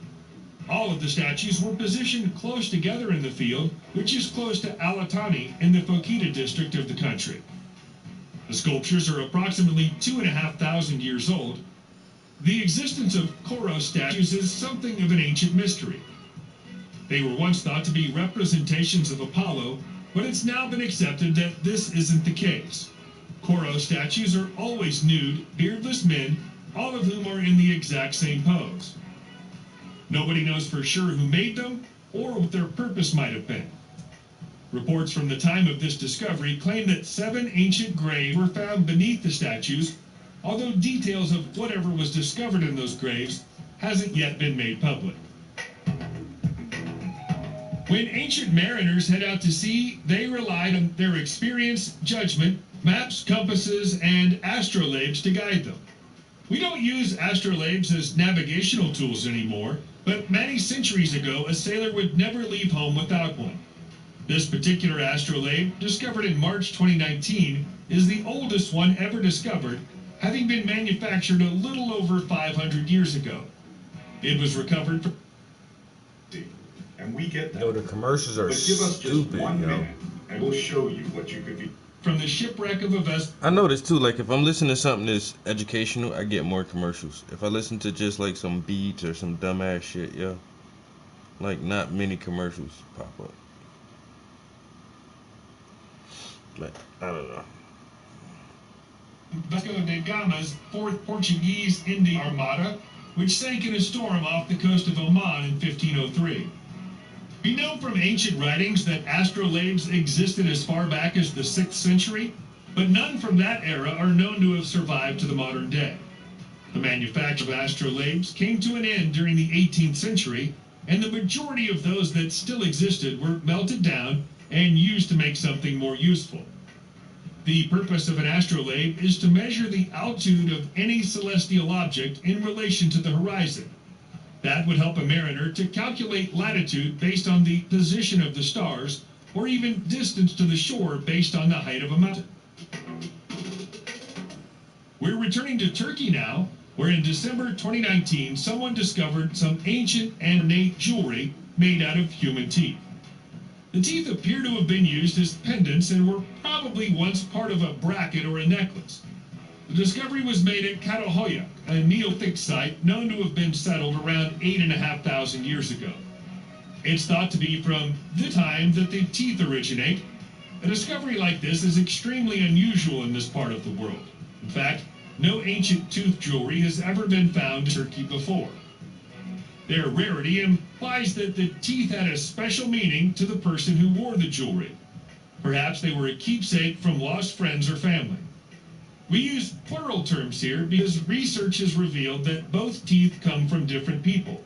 All of the statues were positioned close together in the field, which is close to Alatani in the Phokida district of the country. The sculptures are approximately 2,500 years old. The existence of Koros statues is something of an ancient mystery. They were once thought to be representations of Apollo, but it's now been accepted that this isn't the case. Koros statues are always nude, beardless men, all of whom are in the exact same pose. Nobody knows for sure who made them or what their purpose might have been. Reports from the time of this discovery claim that 7 ancient graves were found beneath the statues, although details of whatever was discovered in those graves hasn't yet been made public. When ancient mariners head out to sea, they relied on their experience, judgment, maps, compasses, and astrolabes to guide them. We don't use astrolabes as navigational tools anymore, but many centuries ago, a sailor would never leave home without one. This particular astrolabe, discovered in March 2019, is the oldest one ever discovered, having been manufactured a little over 500 years ago. It was recovered from... And we get that. Yo, the commercials are but give us stupid, just 1 yo. minute, and we'll show you what you could be. From the shipwreck of a vessel... I noticed too, like if I'm listening to something that's educational, I get more commercials. If I listen to just like some beats or some dumbass shit, yo, like not many commercials pop up. But I don't know. Vasco da Gama's 4th Portuguese Indian Armada, which sank in a storm off the coast of Oman in 1503. We know from ancient writings that astrolabes existed as far back as the 6th century, but none from that era are known to have survived to the modern day. The manufacture of astrolabes came to an end during the 18th century, and the majority of those that still existed were melted down and used to make something more useful. The purpose of an astrolabe is to measure the altitude of any celestial object in relation to the horizon. That would help a mariner to calculate latitude based on the position of the stars, or even distance to the shore based on the height of a mountain. We're returning to Turkey now, where in December 2019, someone discovered some ancient and ornate jewelry made out of human teeth. The teeth appear to have been used as pendants and were probably once part of a bracket or a necklace. The discovery was made at Karahoyak, a Neolithic site known to have been settled around 8,500 years ago. It's thought to be from the time that the teeth originate. A discovery like this is extremely unusual in this part of the world. In fact, no ancient tooth jewelry has ever been found in Turkey before. Their rarity implies that the teeth had a special meaning to the person who wore the jewelry. Perhaps they were a keepsake from lost friends or family. We use plural terms here because research has revealed that both teeth come from different people.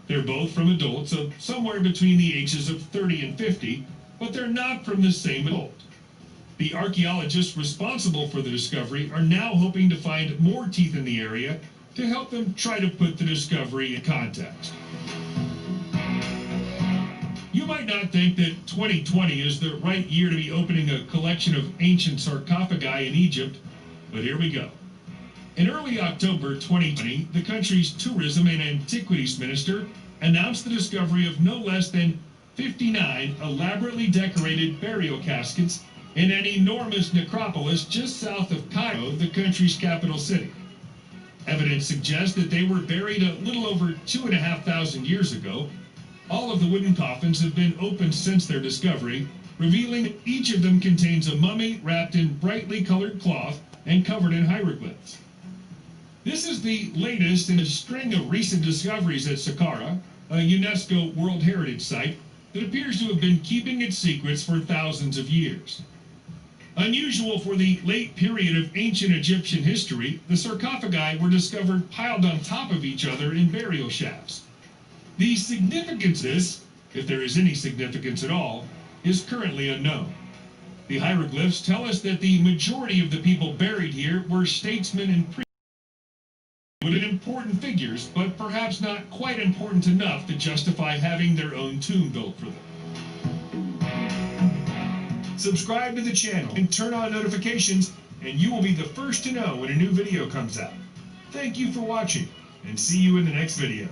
They're both from adults of somewhere between the ages of 30 and 50, but they're not from the same adult. The archaeologists responsible for the discovery are now hoping to find more teeth in the area to help them try to put the discovery in context. You might not think that 2020 is the right year to be opening a collection of ancient sarcophagi in Egypt, but here we go. In early October 2020, the country's tourism and antiquities minister announced the discovery of no less than 59 elaborately decorated burial caskets in an enormous necropolis just south of Cairo, the country's capital city. Evidence suggests that they were buried a little over 2,500 years ago. All of the wooden coffins have been opened since their discovery, revealing that each of them contains a mummy wrapped in brightly colored cloth and covered in hieroglyphs. This is the latest in a string of recent discoveries at Saqqara, a UNESCO World Heritage Site that appears to have been keeping its secrets for thousands of years. Unusual for the late period of ancient Egyptian history, the sarcophagi were discovered piled on top of each other in burial shafts. The significance of this if there is any significance at all, is currently unknown. The hieroglyphs tell us that the majority of the people buried here were statesmen and priests, important figures, but perhaps not quite important enough to justify having their own tomb built for them. Subscribe to the channel and turn on notifications, and you will be the first to know when a new video comes out. Thank you for watching, and see you in the next video.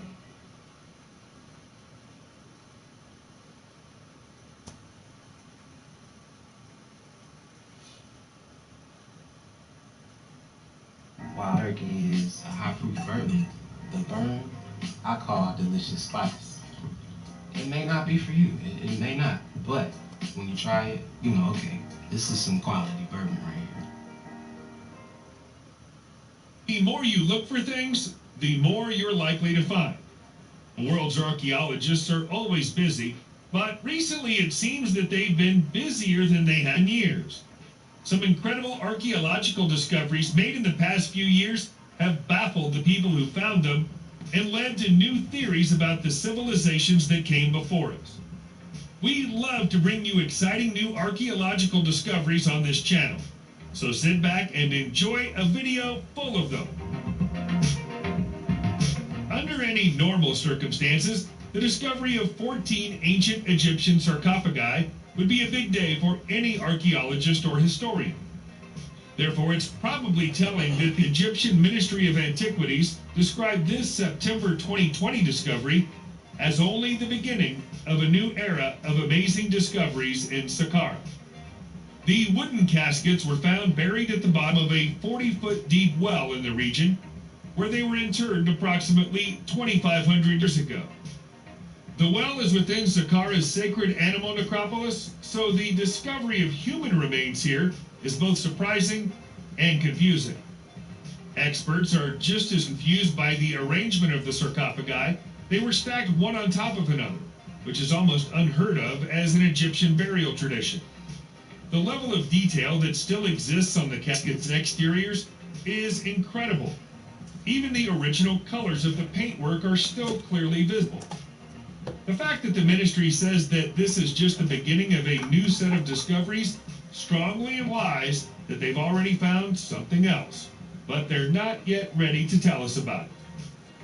Wild turkey is a high-proof bourbon. The burn, I call delicious spice. It may not be for you, it may not, but when you try it, you know, okay, this is some quality bourbon right here. The more you look for things, the more you're likely to find. The world's archaeologists are always busy, but recently it seems that they've been busier than they have in years. Some incredible archaeological discoveries made in the past few years have baffled the people who found them and led to new theories about the civilizations that came before us. We love to bring you exciting new archaeological discoveries on this channel, so sit back and enjoy a video full of them. Under any normal circumstances, the discovery of 14 ancient Egyptian sarcophagi would be a big day for any archaeologist or historian. Therefore, it's probably telling that the Egyptian Ministry of Antiquities described this September 2020 discovery as only the beginning of a new era of amazing discoveries in Saqqara. The wooden caskets were found buried at the bottom of a 40-foot deep well in the region, where they were interred approximately 2,500 years ago. The well is within Saqqara's sacred animal necropolis, so the discovery of human remains here is both surprising and confusing. Experts are just as confused by the arrangement of the sarcophagi. They were stacked one on top of another, which is almost unheard of as an Egyptian burial tradition. The level of detail that still exists on the caskets' exteriors is incredible. Even the original colors of the paintwork are still clearly visible. The fact that the ministry says that this is just the beginning of a new set of discoveries strongly implies that they've already found something else, but they're not yet ready to tell us about it.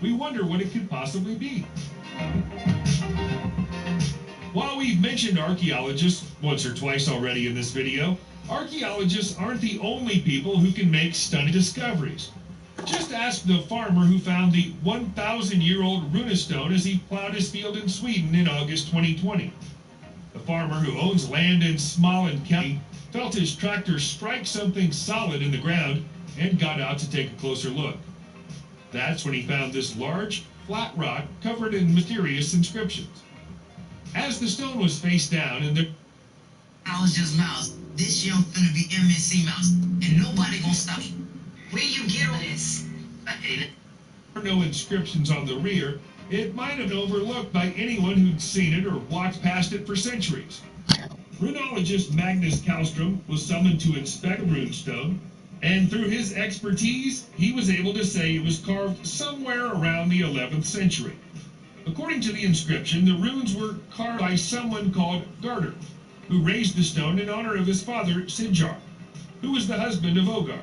We wonder what it could possibly be. While we've mentioned archaeologists once or twice already in this video, archaeologists aren't the only people who can make stunning discoveries. Just ask the farmer who found the 1,000-year-old runestone as he plowed his field in Sweden in August 2020. The farmer who owns land in Småland County felt his tractor strike something solid in the ground and got out to take a closer look. That's when he found this large, flat rock covered in mysterious inscriptions. As the stone was face down and the I was just Mouse. This young finna be MNC Mouse, and nobody gonna stop me. Where you get all this? there were no inscriptions on the rear, it might have been overlooked by anyone who'd seen it or walked past it for centuries. Runologist Magnus Kallstrom was summoned to inspect the runestone, and through his expertise, he was able to say it was carved somewhere around the 11th century. According to the inscription, the runes were carved by someone called Garder, who raised the stone in honor of his father, Sinjar, who was the husband of Ogar.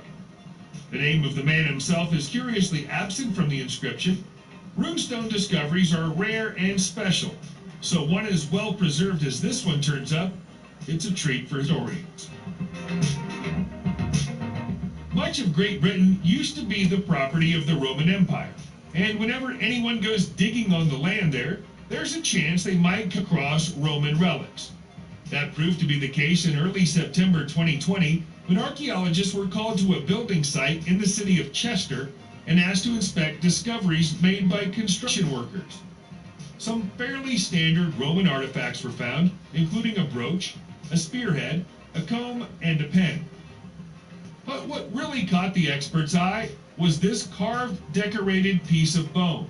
The name of the man himself is curiously absent from the inscription. Runestone discoveries are rare and special, so one as well preserved as this one turns up, it's a treat for historians. Much of Great Britain used to be the property of the Roman Empire, and whenever anyone goes digging on the land there, there's a chance they might come across Roman relics. That proved to be the case in early September 2020, when archaeologists were called to a building site in the city of Chester and asked to inspect discoveries made by construction workers. Some fairly standard Roman artifacts were found, including a brooch, a spearhead, a comb, and a pen. But what really caught the experts' eye was this carved, decorated piece of bone.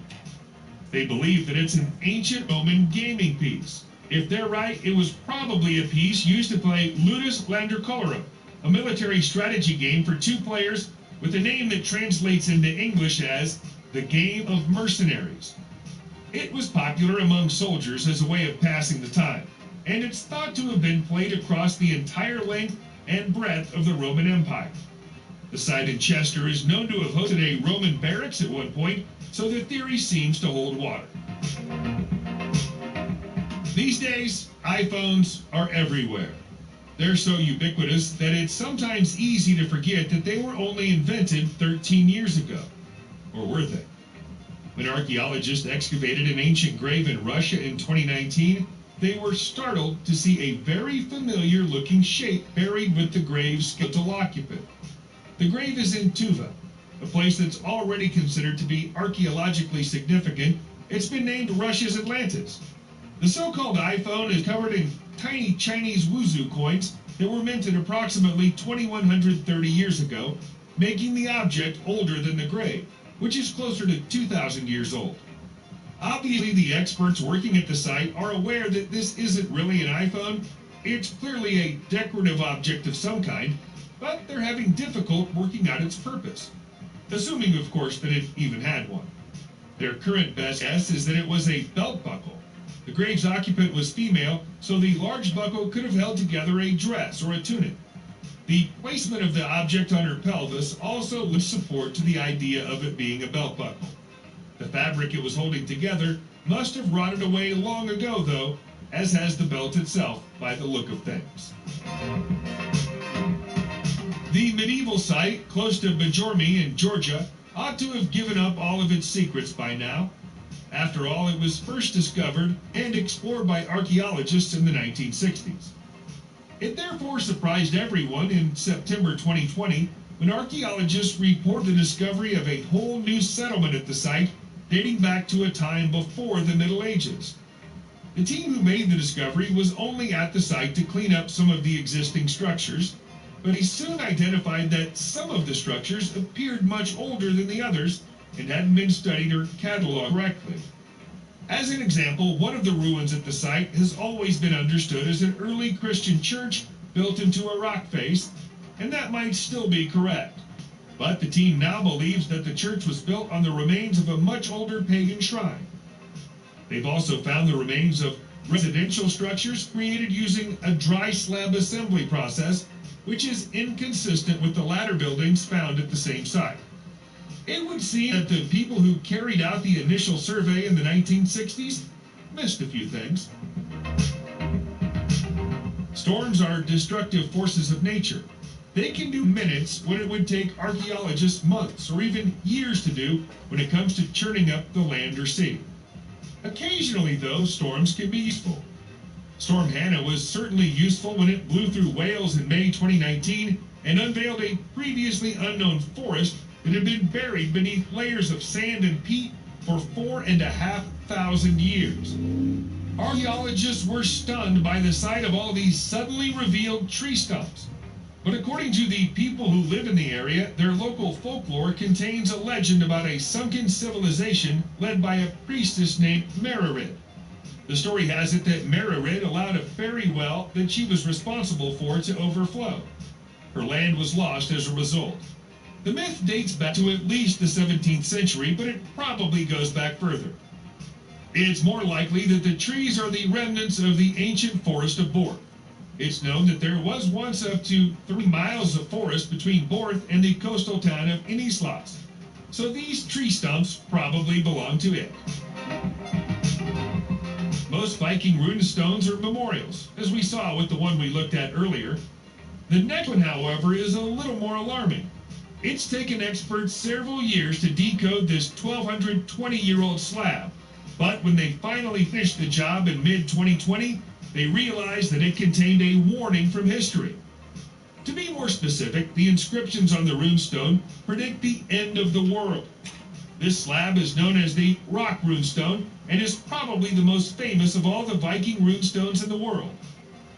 They believe that it's an ancient Roman gaming piece. If they're right, it was probably a piece used to play Ludus Landercolorum, a military strategy game for two players with a name that translates into English as the Game of Mercenaries. It was popular among soldiers as a way of passing the time, and it's thought to have been played across the entire length and breadth of the Roman Empire. The site in Chester is known to have hosted a Roman barracks at one point, so the theory seems to hold water. These days, iPhones are everywhere. They're so ubiquitous that it's sometimes easy to forget that they were only invented 13 years ago. Or were they? When archaeologists excavated an ancient grave in Russia in 2019, they were startled to see a very familiar looking shape buried with the grave's skeletal occupant. The grave is in Tuva, a place that's already considered to be archaeologically significant. It's been named Russia's Atlantis. The so-called iPhone is covered in tiny Chinese wuzu coins that were minted approximately 2130 years ago, making the object older than the grave, which is closer to 2,000 years old. Obviously, the experts working at the site are aware that this isn't really an iPhone. It's clearly a decorative object of some kind, but they're having difficulty working out its purpose, assuming, of course, that it even had one. Their current best guess is that it was a belt buckle. The grave's occupant was female, so the large buckle could have held together a dress or a tunic. The placement of the object on her pelvis also lends support to the idea of it being a belt buckle. The fabric it was holding together must have rotted away long ago, though, as has the belt itself by the look of things. The medieval site, close to Bajormi in Georgia, ought to have given up all of its secrets by now. After all, it was first discovered and explored by archaeologists in the 1960s. It therefore surprised everyone in September 2020 when archaeologists reported the discovery of a whole new settlement at the site dating back to a time before the Middle Ages. The team who made the discovery was only at the site to clean up some of the existing structures, but he soon identified that some of the structures appeared much older than the others and hadn't been studied or cataloged correctly. As an example, one of the ruins at the site has always been understood as an early Christian church built into a rock face, and that might still be correct. But the team now believes that the church was built on the remains of a much older pagan shrine. They've also found the remains of residential structures created using a dry slab assembly process, which is inconsistent with the latter buildings found at the same site. It would seem that the people who carried out the initial survey in the 1960s missed a few things. Storms are destructive forces of nature. They can do minutes what it would take archaeologists months or even years to do when it comes to churning up the land or sea. Occasionally, though, storms can be useful. Storm Hannah was certainly useful when it blew through Wales in May 2019 and unveiled a previously unknown forest that had been buried beneath layers of sand and peat for 4,500 years. Archaeologists were stunned by the sight of all these suddenly revealed tree stumps. But according to the people who live in the area, their local folklore contains a legend about a sunken civilization led by a priestess named Mererid. The story has it that Mererid allowed a fairy well that she was responsible for to overflow. Her land was lost as a result. The myth dates back to at least the 17th century, but it probably goes back further. It's more likely that the trees are the remnants of the ancient forest of Borth. It's known that there was once up to 3 miles of forest between Borth and the coastal town of Inislas. So these tree stumps probably belong to it. Most Viking rune stones are memorials, as we saw with the one we looked at earlier. The next one, however, is a little more alarming. It's taken experts several years to decode this 1,220-year-old slab, but when they finally finished the job in mid-2020, they realized that it contained a warning from history. To be more specific, the inscriptions on the runestone predict the end of the world. This slab is known as the Rock Runestone and is probably the most famous of all the Viking runestones in the world.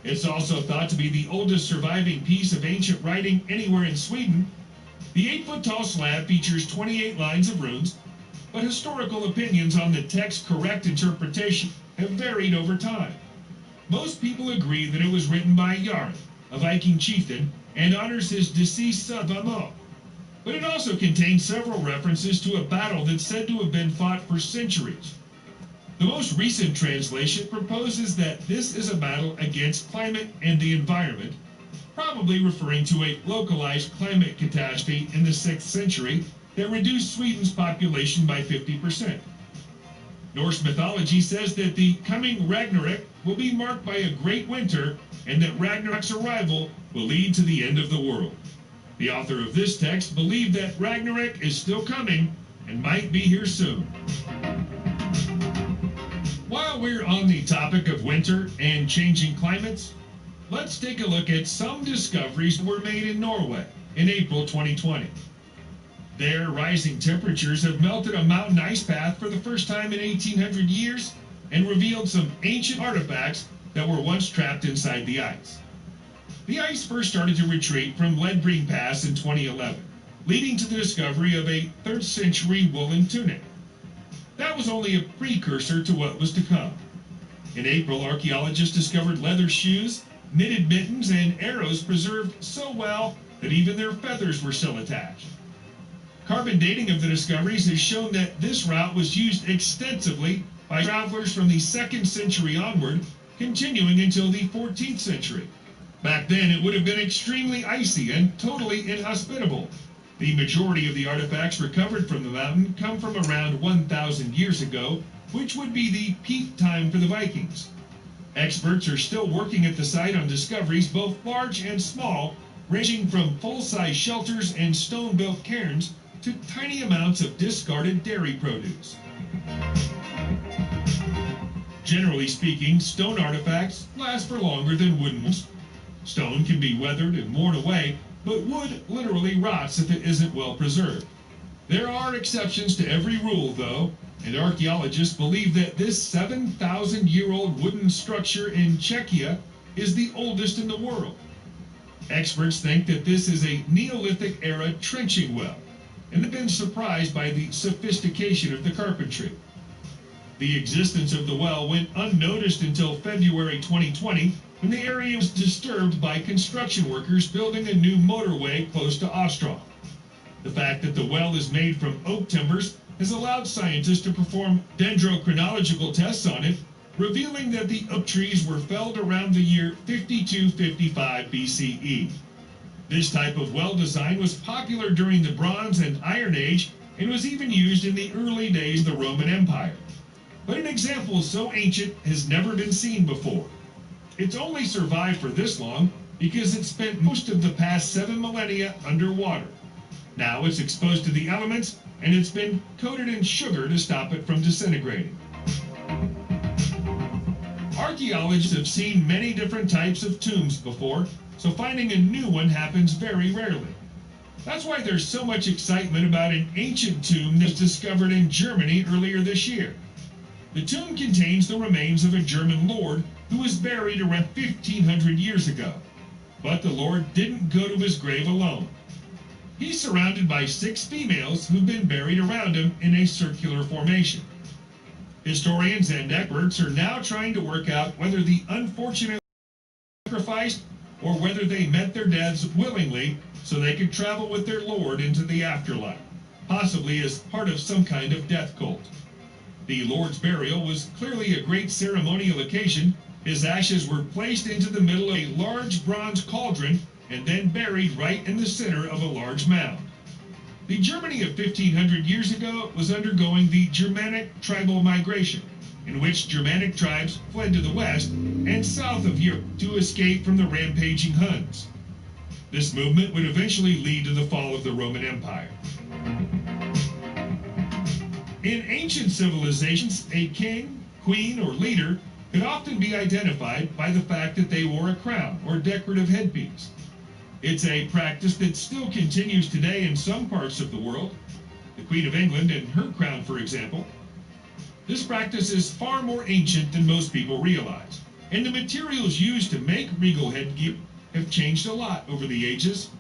It's also thought to be the oldest surviving piece of ancient writing anywhere in Sweden. The 8-foot-tall slab features 28 lines of runes, but historical opinions on the text's correct interpretation have varied over time. Most people agree that it was written by Jarl, a Viking chieftain, and honors his deceased son Vamod. But it also contains several references to a battle that's said to have been fought for centuries. The most recent translation proposes that this is a battle against climate and the environment, probably referring to a localized climate catastrophe in the 6th century that reduced Sweden's population by 50%. Norse mythology says that the coming Ragnarok will be marked by a great winter and that Ragnarok's arrival will lead to the end of the world. The author of this text believed that Ragnarok is still coming and might be here soon. While we're on the topic of winter and changing climates, let's take a look at some discoveries that were made in Norway in April 2020. There, rising temperatures have melted a mountain ice path for the first time in 1,800 years and revealed some ancient artifacts that were once trapped inside the ice. The ice first started to retreat from Ledbreen Pass in 2011, leading to the discovery of a 3rd century woolen tunic. That was only a precursor to what was to come. In April, archaeologists discovered leather shoes, knitted mittens, and arrows preserved so well that even their feathers were still attached. Carbon dating of the discoveries has shown that this route was used extensively by travelers from the 2nd century onward, continuing until the 14th century. Back then, it would have been extremely icy and totally inhospitable. The majority of the artifacts recovered from the mountain come from around 1,000 years ago, which would be the peak time for the Vikings. Experts are still working at the site on discoveries both large and small, ranging from full-size shelters and stone-built cairns to tiny amounts of discarded dairy produce. Generally speaking, stone artifacts last for longer than wooden ones. Stone can be weathered and worn away, but wood literally rots if it isn't well preserved. There are exceptions to every rule, though, and archaeologists believe that this 7,000-year-old wooden structure in Czechia is the oldest in the world. Experts think that this is a Neolithic-era trenching well, and have been surprised by the sophistication of the carpentry. The existence of the well went unnoticed until February 2020, when the area was disturbed by construction workers building a new motorway close to Ostrov. The fact that the well is made from oak timbers has allowed scientists to perform dendrochronological tests on it, revealing that the oak trees were felled around the year 5255 BCE. This type of well design was popular during the Bronze and Iron Age and was even used in the early days of the Roman Empire. But an example so ancient has never been seen before. It's only survived for this long because it spent most of the past 7 millennia underwater. Now it's exposed to the elements and it's been coated in sugar to stop it from disintegrating. Archaeologists have seen many different types of tombs before, so finding a new one happens very rarely. That's why there's so much excitement about an ancient tomb that was discovered in Germany earlier this year. The tomb contains the remains of a German lord who was buried around 1,500 years ago. But the lord didn't go to his grave alone. He's surrounded by 6 females who've been buried around him in a circular formation. Historians and experts are now trying to work out whether the unfortunate sacrificed or whether they met their deaths willingly so they could travel with their lord into the afterlife, possibly as part of some kind of death cult. The lord's burial was clearly a great ceremonial occasion. His ashes were placed into the middle of a large bronze cauldron and then buried right in the center of a large mound. The Germany of 1,500 years ago was undergoing the Germanic tribal migration, in which Germanic tribes fled to the west and south of Europe to escape from the rampaging Huns. This movement would eventually lead to the fall of the Roman Empire. In ancient civilizations, a king, queen, or leader could often be identified by the fact that they wore a crown or decorative headpiece. It's a practice that still continues today in some parts of the world. The Queen of England and her crown, for example. This practice is far more ancient than most people realize, and the materials used to make regal headgear have changed a lot over the ages.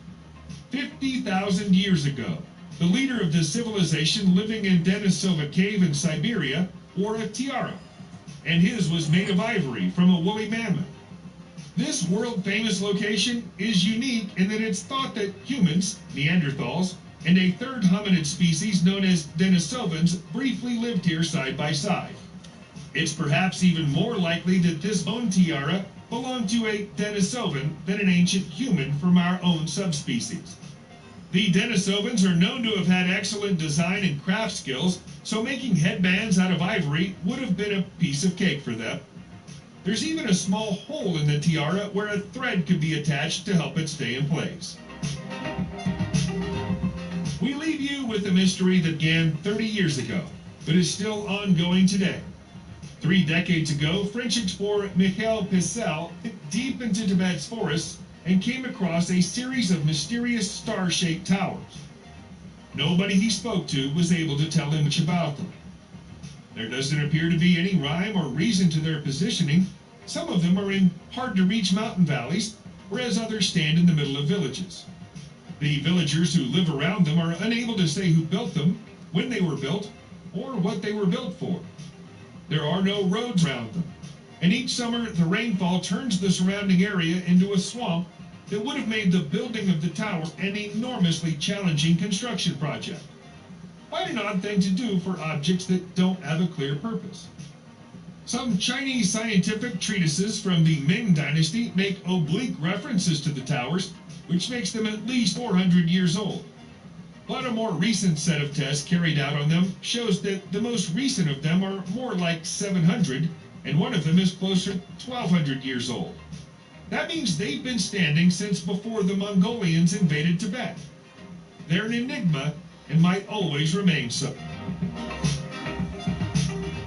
50,000 years ago, the leader of this civilization living in Denisova Cave in Siberia wore a tiara, and his was made of ivory from a woolly mammoth. This world-famous location is unique in that it's thought that humans, Neanderthals, and a third hominid species known as Denisovans briefly lived here side by side. It's perhaps even more likely that this bone tiara belonged to a Denisovan than an ancient human from our own subspecies. The Denisovans are known to have had excellent design and craft skills, so making headbands out of ivory would have been a piece of cake for them. There's even a small hole in the tiara where a thread could be attached to help it stay in place. We leave you with a mystery that began 30 years ago, but is still ongoing today. 3 decades ago, French explorer Michel Pissel went deep into Tibet's forests and came across a series of mysterious star-shaped towers. Nobody he spoke to was able to tell him much about them. There doesn't appear to be any rhyme or reason to their positioning. Some of them are in hard-to-reach mountain valleys, whereas others stand in the middle of villages. The villagers who live around them are unable to say who built them, when they were built, or what they were built for. There are no roads around them, and each summer the rainfall turns the surrounding area into a swamp that would have made the building of the tower an enormously challenging construction project. Quite an odd thing to do for objects that don't have a clear purpose. Some Chinese scientific treatises from the Ming Dynasty make oblique references to the towers, which makes them at least 400 years old. But a more recent set of tests carried out on them shows that the most recent of them are more like 700, and one of them is closer to 1,200 years old. That means they've been standing since before the Mongolians invaded Tibet. They're an enigma and might always remain so.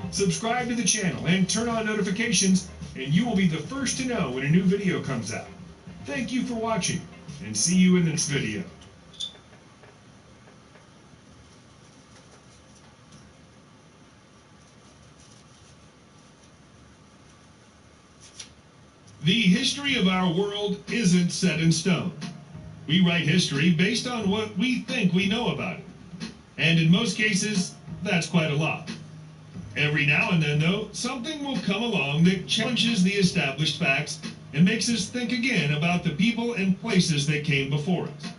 Subscribe to the channel and turn on notifications, and you will be the first to know when a new video comes out. Thank you for watching, and see you in the next video. The history of our world isn't set in stone. We write history based on what we think we know about it. And in most cases, that's quite a lot. Every now and then, though, something will come along that challenges the established facts and makes us think again about the people and places that came before us.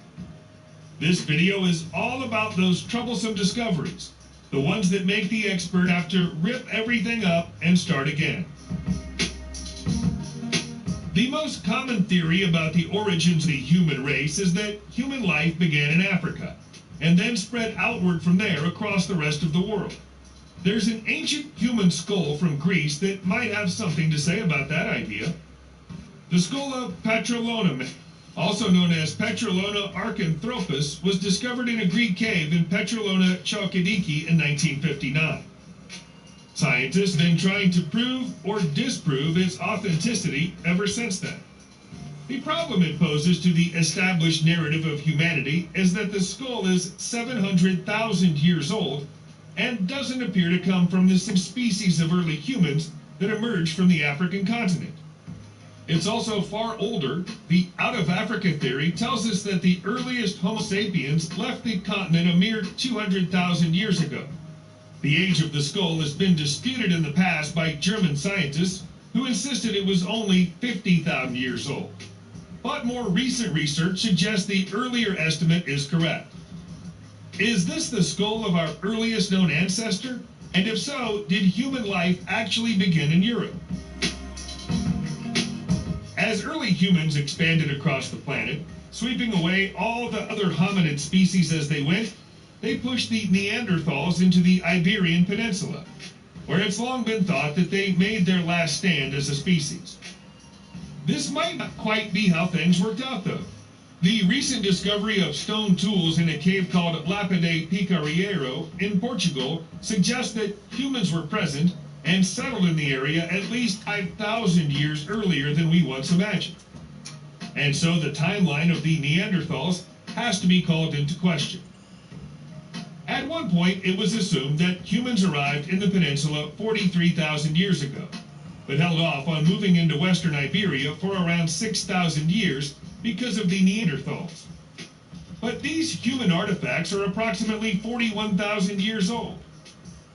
This video is all about those troublesome discoveries, the ones that make the expert have to rip everything up and start again. The most common theory about the origins of the human race is that human life began in Africa, and then spread outward from there across the rest of the world. There's an ancient human skull from Greece that might have something to say about that idea. The skull of Petrolona, also known as Petrolona arcanthropus, was discovered in a Greek cave in Petrolona, Chalkidiki in 1959. Scientists have been trying to prove or disprove its authenticity ever since then. The problem it poses to the established narrative of humanity is that the skull is 700,000 years old and doesn't appear to come from the same species of early humans that emerged from the African continent. It's also far older. The out-of-Africa theory tells us that the earliest Homo sapiens left the continent a mere 200,000 years ago. The age of the skull has been disputed in the past by German scientists who insisted it was only 50,000 years old. But more recent research suggests the earlier estimate is correct. Is this the skull of our earliest known ancestor? And if so, did human life actually begin in Europe? As early humans expanded across the planet, sweeping away all the other hominid species as they went, they pushed the Neanderthals into the Iberian Peninsula, where it's long been thought that they made their last stand as a species. This might not quite be how things worked out, though. The recent discovery of stone tools in a cave called Lapide Picareiro in Portugal suggests that humans were present and settled in the area at least 5,000 years earlier than we once imagined. And so the timeline of the Neanderthals has to be called into question. At one point, it was assumed that humans arrived in the peninsula 43,000 years ago, but held off on moving into western Iberia for around 6,000 years because of the Neanderthals. But these human artifacts are approximately 41,000 years old.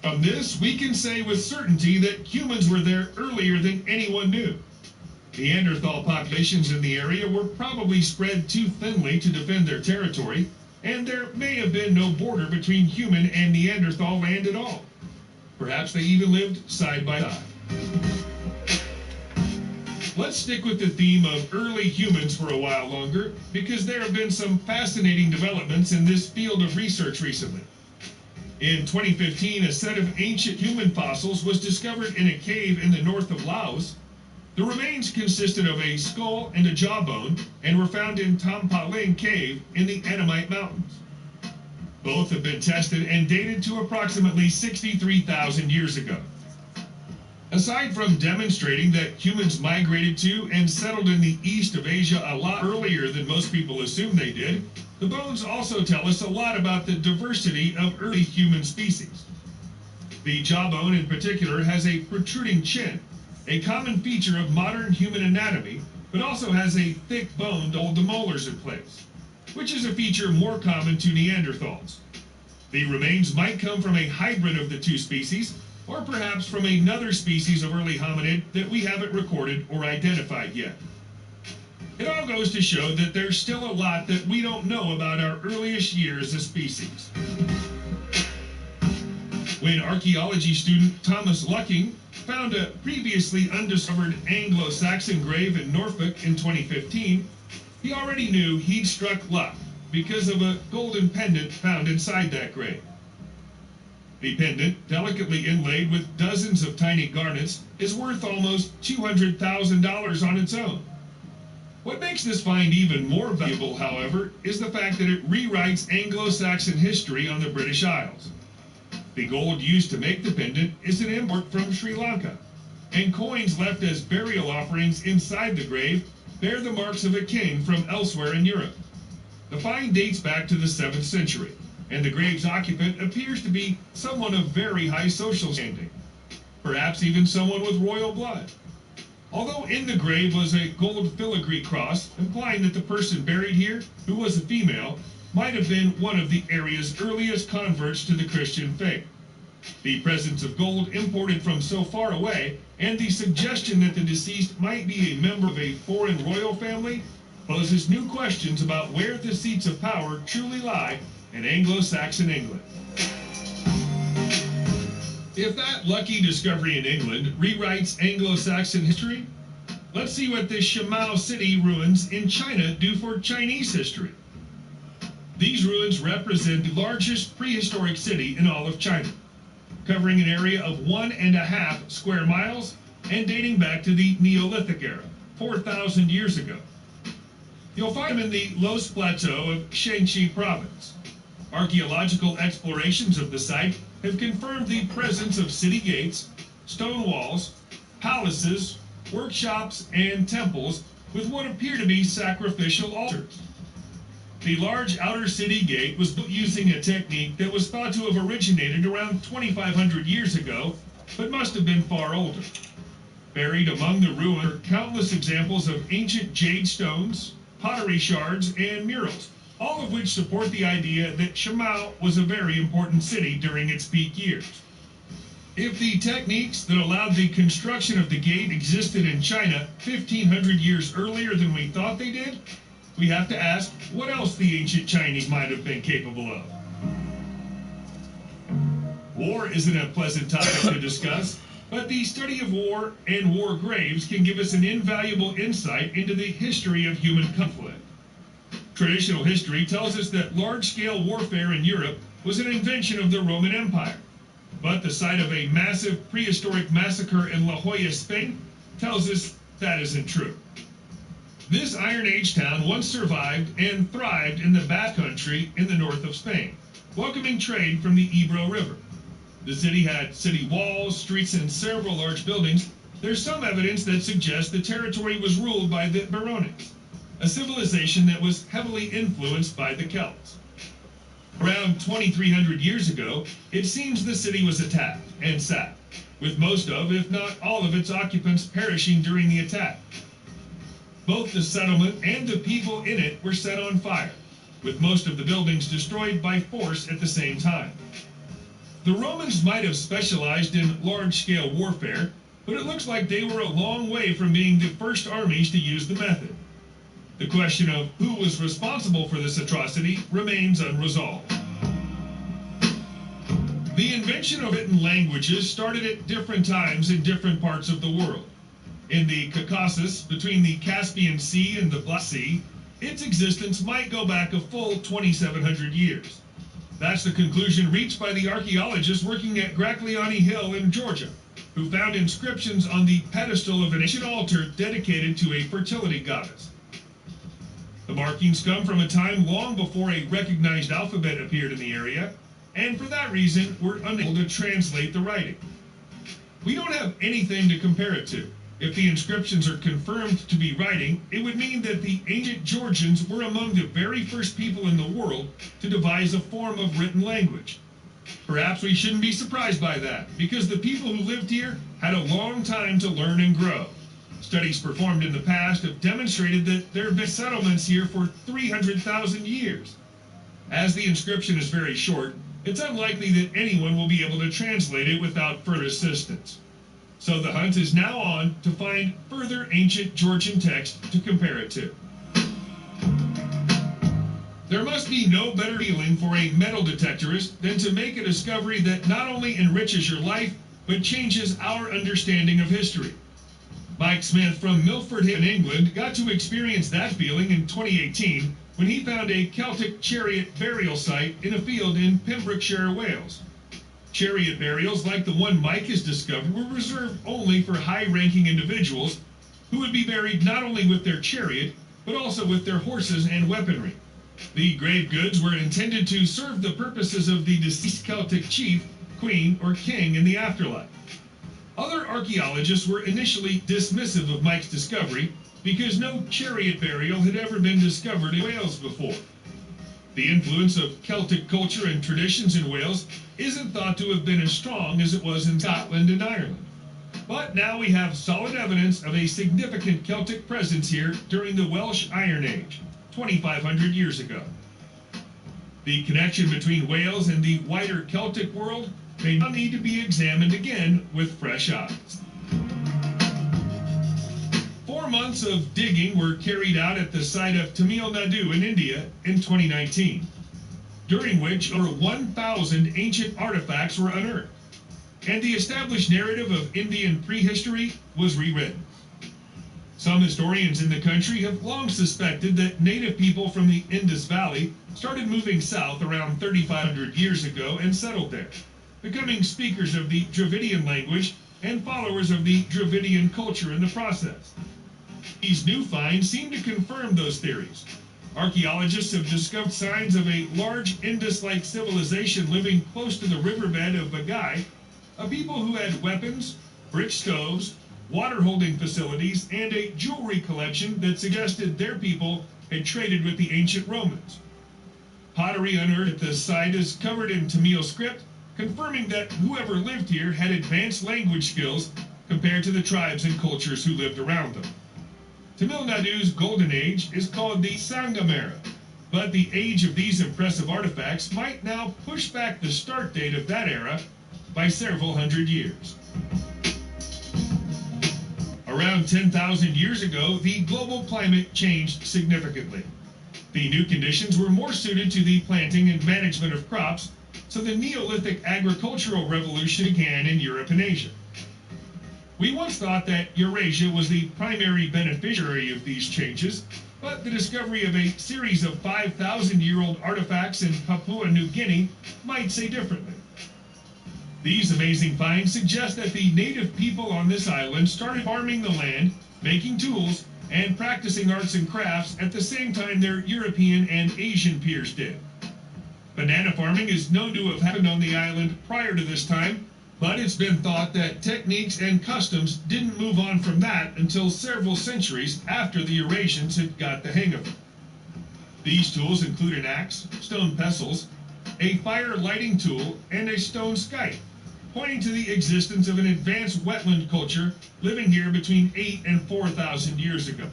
From this, we can say with certainty that humans were there earlier than anyone knew. Neanderthal populations in the area were probably spread too thinly to defend their territory, and there may have been no border between human and Neanderthal land at all. Perhaps they even lived side by side. Let's stick with the theme of early humans for a while longer, because there have been some fascinating developments in this field of research recently. In 2015, a set of ancient human fossils was discovered in a cave in the north of Laos. The remains consisted of a skull and a jawbone and were found in Tampaling Cave in the Annamite Mountains. Both have been tested and dated to approximately 63,000 years ago. Aside from demonstrating that humans migrated to and settled in the east of Asia a lot earlier than most people assume they did, the bones also tell us a lot about the diversity of early human species. The jawbone in particular has a protruding chin, a common feature of modern human anatomy, but also has a thick bone to hold the molars in place, which is a feature more common to Neanderthals. The remains might come from a hybrid of the two species, or perhaps from another species of early hominid that we haven't recorded or identified yet. It all goes to show that there's still a lot that we don't know about our earliest years as species. When archaeology student Thomas Lucking found a previously undiscovered Anglo-Saxon grave in Norfolk in 2015, he already knew he'd struck luck because of a golden pendant found inside that grave. The pendant, delicately inlaid with dozens of tiny garnets, is worth almost $200,000 on its own. What makes this find even more valuable, however, is the fact that it rewrites Anglo-Saxon history on the British Isles. The gold used to make the pendant is an import from Sri Lanka, and coins left as burial offerings inside the grave bear the marks of a king from elsewhere in Europe. The find dates back to the 7th century, and the grave's occupant appears to be someone of very high social standing, perhaps even someone with royal blood. Although in the grave was a gold filigree cross, implying that the person buried here, who was a female, might have been one of the area's earliest converts to the Christian faith. The presence of gold imported from so far away, and the suggestion that the deceased might be a member of a foreign royal family, poses new questions about where the seats of power truly lie in Anglo-Saxon England. If that lucky discovery in England rewrites Anglo-Saxon history, let's see what the Shimao City ruins in China do for Chinese history. These ruins represent the largest prehistoric city in all of China, covering an area of 1.5 square miles and dating back to the Neolithic era, 4,000 years ago. You'll find them in the Los Plateau of Shaanxi province. Archaeological explorations of the site have confirmed the presence of city gates, stone walls, palaces, workshops, and temples with what appear to be sacrificial altars. The large outer city gate was built using a technique that was thought to have originated around 2,500 years ago, but must have been far older. Buried among the ruins are countless examples of ancient jade stones, pottery shards, and murals, all of which support the idea that Shimao was a very important city during its peak years. If the techniques that allowed the construction of the gate existed in China 1,500 years earlier than we thought they did, we have to ask what else the ancient Chinese might have been capable of. War isn't a pleasant topic to discuss, but the study of war and war graves can give us an invaluable insight into the history of human conflict. Traditional history tells us that large-scale warfare in Europe was an invention of the Roman Empire, but the site of a massive prehistoric massacre in La Jolla, Spain, tells us that isn't true. This Iron Age town once survived and thrived in the Basque Country in the north of Spain, welcoming trade from the Ebro River. The city had city walls, streets, and several large buildings. There's some evidence that suggests the territory was ruled by the Baronics, a civilization that was heavily influenced by the Celts. Around 2,300 years ago, it seems the city was attacked and sacked, with most of, if not all of its occupants perishing during the attack. Both the settlement and the people in it were set on fire, with most of the buildings destroyed by force at the same time. The Romans might have specialized in large-scale warfare, but it looks like they were a long way from being the first armies to use the method. The question of who was responsible for this atrocity remains unresolved. The invention of written languages started at different times in different parts of the world. In the Caucasus, between the Caspian Sea and the Black Sea, its existence might go back a full 2,700 years. That's the conclusion reached by the archaeologists working at Gragliani Hill in Georgia, who found inscriptions on the pedestal of an ancient altar dedicated to a fertility goddess. The markings come from a time long before a recognized alphabet appeared in the area, and for that reason, we're unable to translate the writing. We don't have anything to compare it to. If the inscriptions are confirmed to be writing, it would mean that the ancient Georgians were among the very first people in the world to devise a form of written language. Perhaps we shouldn't be surprised by that, because the people who lived here had a long time to learn and grow. Studies performed in the past have demonstrated that there have been settlements here for 300,000 years. As the inscription is very short, it's unlikely that anyone will be able to translate it without further assistance. So the hunt is now on to find further ancient Georgian text to compare it to. There must be no better feeling for a metal detectorist than to make a discovery that not only enriches your life, but changes our understanding of history. Mike Smith from Milford Hill in England got to experience that feeling in 2018 when he found a Celtic chariot burial site in a field in Pembrokeshire, Wales. Chariot burials like the one Mike has discovered were reserved only for high-ranking individuals who would be buried not only with their chariot, but also with their horses and weaponry. The grave goods were intended to serve the purposes of the deceased Celtic chief, queen, or king in the afterlife. Other archaeologists were initially dismissive of Mike's discovery because no chariot burial had ever been discovered in Wales before. The influence of Celtic culture and traditions in Wales isn't thought to have been as strong as it was in Scotland and Ireland. But now we have solid evidence of a significant Celtic presence here during the Welsh Iron Age, 2,500 years ago. The connection between Wales and the wider Celtic world may now need to be examined again with fresh eyes. 4 months of digging were carried out at the site of Tamil Nadu in India in 2019, during which over 1,000 ancient artifacts were unearthed, and the established narrative of Indian prehistory was rewritten. Some historians in the country have long suspected that native people from the Indus Valley started moving south around 3,500 years ago and settled there, becoming speakers of the Dravidian language and followers of the Dravidian culture in the process. These new finds seem to confirm those theories. Archaeologists have discovered signs of a large Indus-like civilization living close to the riverbed of Bagai, a people who had weapons, brick stoves, water-holding facilities, and a jewelry collection that suggested their people had traded with the ancient Romans. Pottery unearthed at the site is covered in Tamil script, confirming that whoever lived here had advanced language skills compared to the tribes and cultures who lived around them. Tamil Nadu's golden age is called the Sangam era, but the age of these impressive artifacts might now push back the start date of that era by several hundred years. Around 10,000 years ago, the global climate changed significantly. The new conditions were more suited to the planting and management of crops, so the Neolithic agricultural revolution began in Europe and Asia. We once thought that Eurasia was the primary beneficiary of these changes, but the discovery of a series of 5,000-year-old artifacts in Papua New Guinea might say differently. These amazing finds suggest that the native people on this island started farming the land, making tools, and practicing arts and crafts at the same time their European and Asian peers did. Banana farming is known to have happened on the island prior to this time, but it's been thought that techniques and customs didn't move on from that until several centuries after the Eurasians had got the hang of it. These tools include an axe, stone pestles, a fire lighting tool, and a stone scythe, pointing to the existence of an advanced wetland culture living here between 8,000 and 4,000 years ago.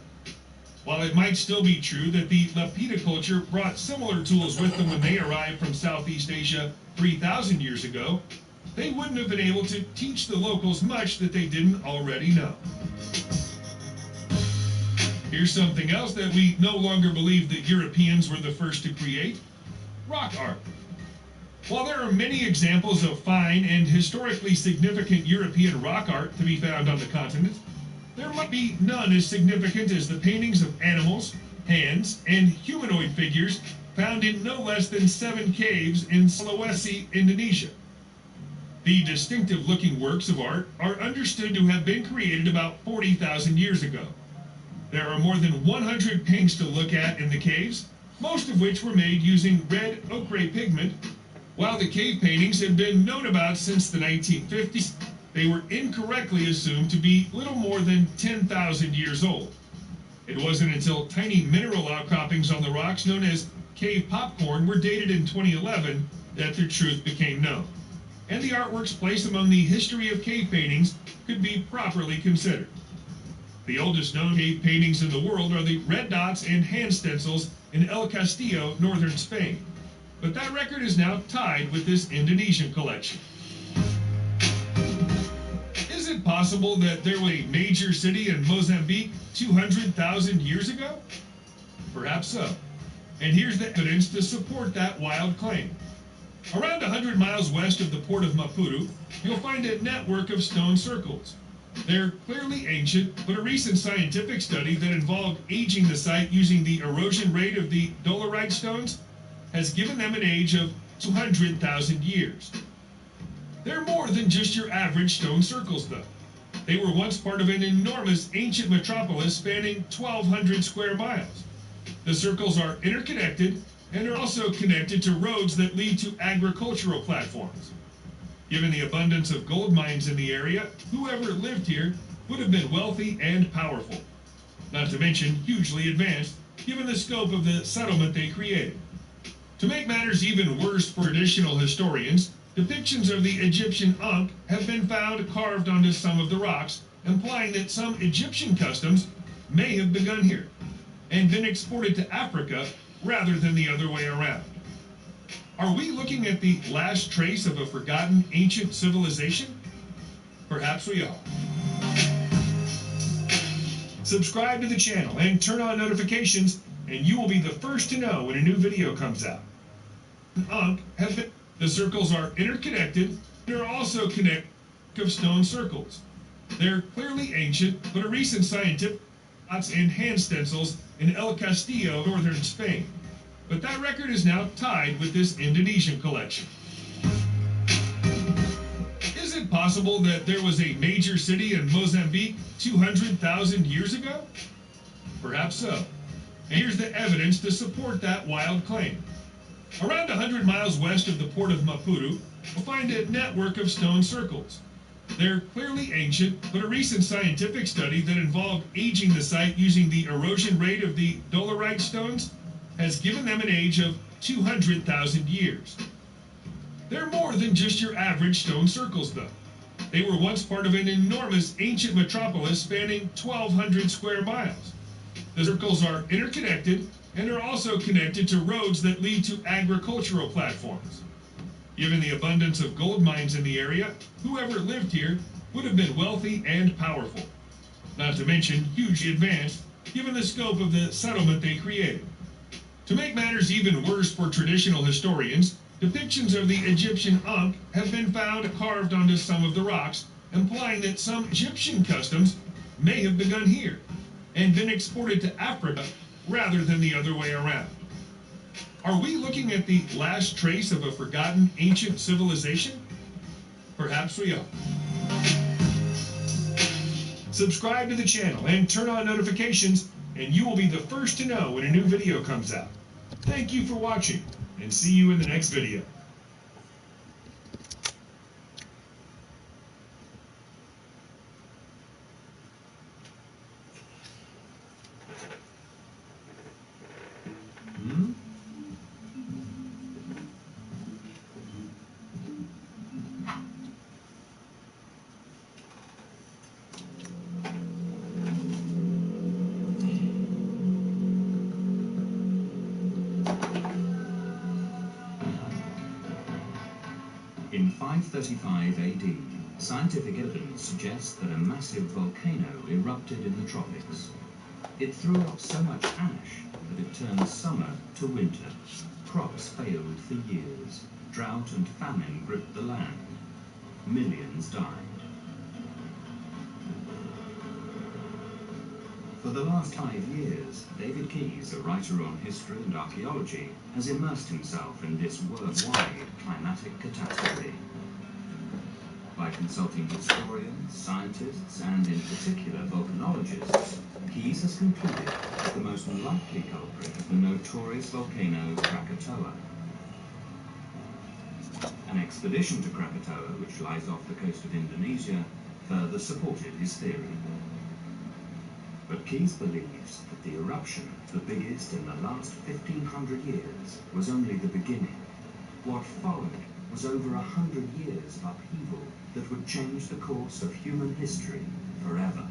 While it might still be true that the Lapita culture brought similar tools with them when they arrived from Southeast Asia 3,000 years ago, they wouldn't have been able to teach the locals much that they didn't already know. Here's something else that we no longer believe that Europeans were the first to create: rock art. While there are many examples of fine and historically significant European rock art to be found on the continent, there might be none as significant as the paintings of animals, hands, and humanoid figures found in no less than 7 caves in Sulawesi, Indonesia. The distinctive-looking works of art are understood to have been created about 40,000 years ago. There are more than 100 paintings to look at in the caves, most of which were made using red ochre pigment. While the cave paintings had been known about since the 1950s, they were incorrectly assumed to be little more than 10,000 years old. It wasn't until tiny mineral outcroppings on the rocks known as cave popcorn were dated in 2011 that their truth became known, and the artwork's place among the history of cave paintings could be properly considered. The oldest known cave paintings in the world are the red dots and hand stencils in El Castillo, northern Spain, but that record is now tied with this Indonesian collection. Is it possible that there was a major city in Mozambique 200,000 years ago? Perhaps so. And here's the evidence to support that wild claim. Around 100 miles west of the port of Maputo, you'll find a network of stone circles. They're clearly ancient, but a recent scientific study that involved aging the site using the erosion rate of the dolerite stones has given them an age of 200,000 years. They're more than just your average stone circles, though. They were once part of an enormous ancient metropolis spanning 1,200 square miles. The circles are interconnected and are also connected to roads that lead to agricultural platforms. Given the abundance of gold mines in the area, whoever lived here would have been wealthy and powerful. Not to mention hugely advanced, given the scope of the settlement they created. To make matters even worse for traditional historians, depictions of the Egyptian Ankh have been found carved onto some of the rocks, implying that some Egyptian customs may have begun here and been exported to Africa rather than the other way around. Are we looking at the last trace of a forgotten ancient civilization? Perhaps we are. Subscribe to the channel and turn on notifications, and you will be the first to know when a new video comes out. The circles are interconnected and are also connected of stone circles. They're clearly ancient, but a recent scientific dots and hand stencils in El Castillo, northern Spain. But that record is now tied with this Indonesian collection. Is it possible that there was a major city in Mozambique 200,000 years ago? Perhaps so. And here's the evidence to support that wild claim. Around 100 miles west of the port of Maputo, you'll find a network of stone circles. They're clearly ancient, but a recent scientific study that involved aging the site using the erosion rate of the dolerite stones has given them an age of 200,000 years. They're more than just your average stone circles, though. They were once part of an enormous ancient metropolis spanning 1,200 square miles. The circles are interconnected and are also connected to roads that lead to agricultural platforms. Given the abundance of gold mines in the area, whoever lived here would have been wealthy and powerful. Not to mention hugely advanced, given the scope of the settlement they created. To make matters even worse for traditional historians, depictions of the Egyptian Ankh have been found carved onto some of the rocks, implying that some Egyptian customs may have begun here and been exported to Africa rather than the other way around. Are we looking at the last trace of a forgotten ancient civilization? Perhaps we are. Subscribe to the channel and turn on notifications, and you will be the first to know when a new video comes out. Thank you for watching, and see you in the next video. In 535 AD, scientific evidence suggests that a massive volcano erupted in the tropics. It threw out so much ash that it turned summer to winter. Crops failed for years. drought and famine gripped the land. Millions died. For the last 5 years, David Keyes, a writer on history and archaeology, has immersed himself in this worldwide climatic catastrophe. By consulting historians, scientists, and in particular volcanologists, Keyes has concluded that the most likely culprit is the notorious volcano Krakatoa. An expedition to Krakatoa, which lies off the coast of Indonesia, further supported his theory. But Keyes believes that the eruption, the biggest in the last 1,500 years, was only the beginning. What followed was over 100 years of upheaval that would change the course of human history forever.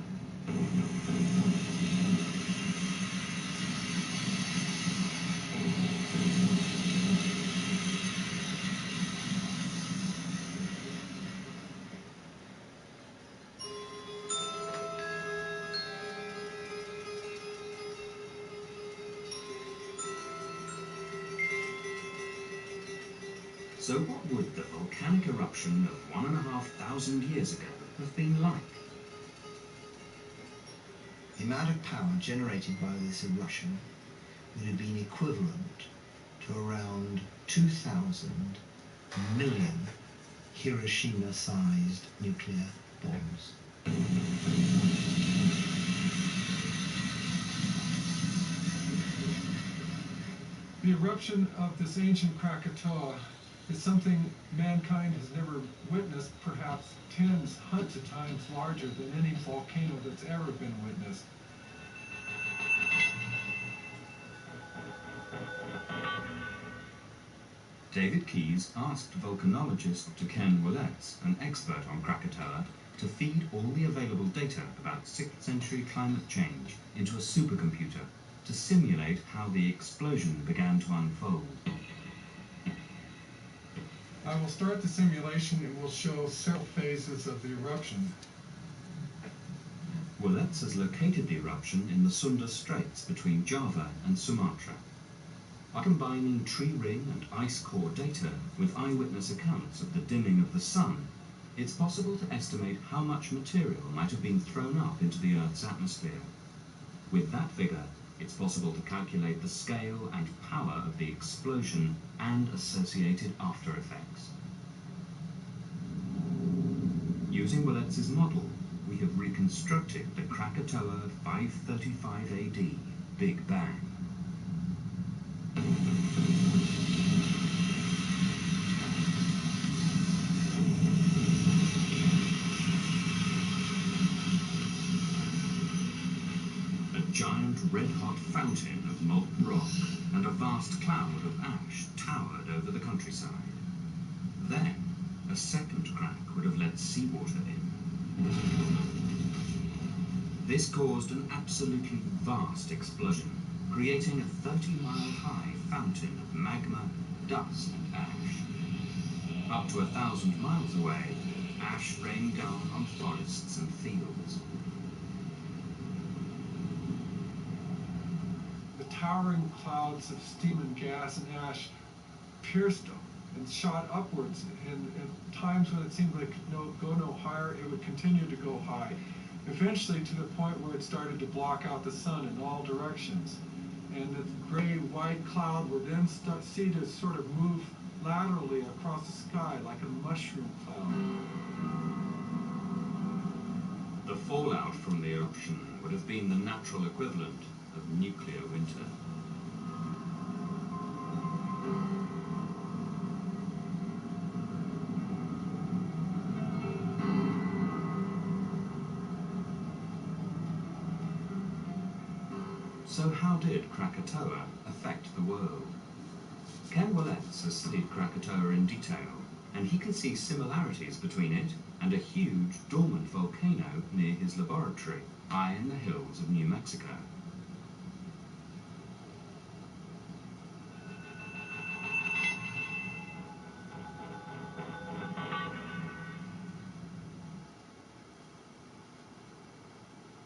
So what would the volcanic eruption of 1,500 years ago have been like? The amount of power generated by this eruption would have been equivalent to around 2,000 million Hiroshima-sized nuclear bombs. The eruption of this ancient Krakatoa is something mankind has never witnessed, perhaps tens, hundreds of times larger than any volcano that's ever been witnessed. David Keyes asked volcanologist Ken Willets, an expert on Krakatoa, to feed all the available data about 6th century climate change into a supercomputer to simulate how the explosion began to unfold. I will start the simulation and will show several phases of the eruption. Willets has located the eruption in the Sunda Straits between Java and Sumatra. By combining tree ring and ice core data with eyewitness accounts of the dimming of the sun, it's possible to estimate how much material might have been thrown up into the Earth's atmosphere. With that figure, it's possible to calculate the scale and power of the explosion and associated after effects. Using Willets' model, we have reconstructed the Krakatoa 535 AD Big Bang. Giant red-hot fountain of molten rock and a vast cloud of ash towered over the countryside. Then, a second crack would have let seawater in. This caused an absolutely vast explosion, creating a 30-mile-high fountain of magma, dust, and ash. Up to 1,000 miles away, ash rained down on forests and fields. Towering clouds of steam and gas and ash pierced them and shot upwards, and at times when it seemed like it could go no higher, it would continue to go high, eventually to the point where it started to block out the sun in all directions. And the gray-white cloud would then see to sort of move laterally across the sky like a mushroom cloud. The fallout from the eruption would have been the natural equivalent of nuclear winter. So how did Krakatoa affect the world? Ken Willets has studied Krakatoa in detail, and he can see similarities between it and a huge dormant volcano near his laboratory, high in the hills of New Mexico.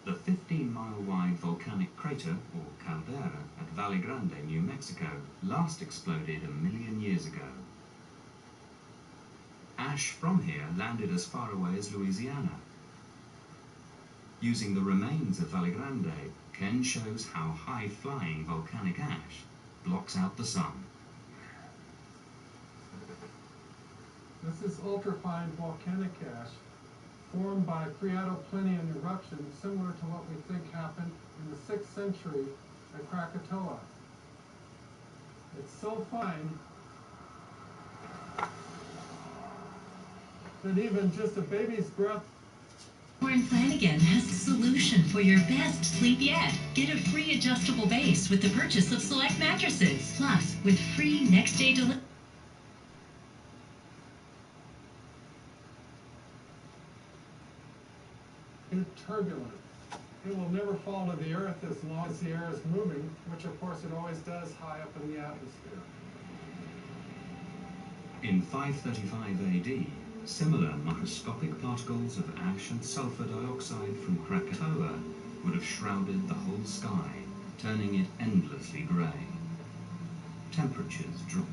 The 15-mile-wide volcanic crater, or caldera, at Valle Grande, New Mexico, last exploded 1 million years ago. Ash from here landed as far away as Louisiana. Using the remains of Valle Grande, Ken shows how high-flying volcanic ash blocks out the sun. This is ultrafine volcanic ash formed by Prieto-Plinian eruption, similar to what we think happened in the 6th century at Krakatoa. It's so fine that even just a baby's breath. Warren Flanagan has a solution for your best sleep yet. Get a free adjustable base with the purchase of select mattresses. Plus, with free next-day delivery. It's turbulent. It will never fall to the earth as long as the air is moving, which of course it always does high up in the atmosphere. In 535 AD, similar microscopic particles of ash and sulfur dioxide from Krakatoa would have shrouded the whole sky, turning it endlessly grey. Temperatures dropped.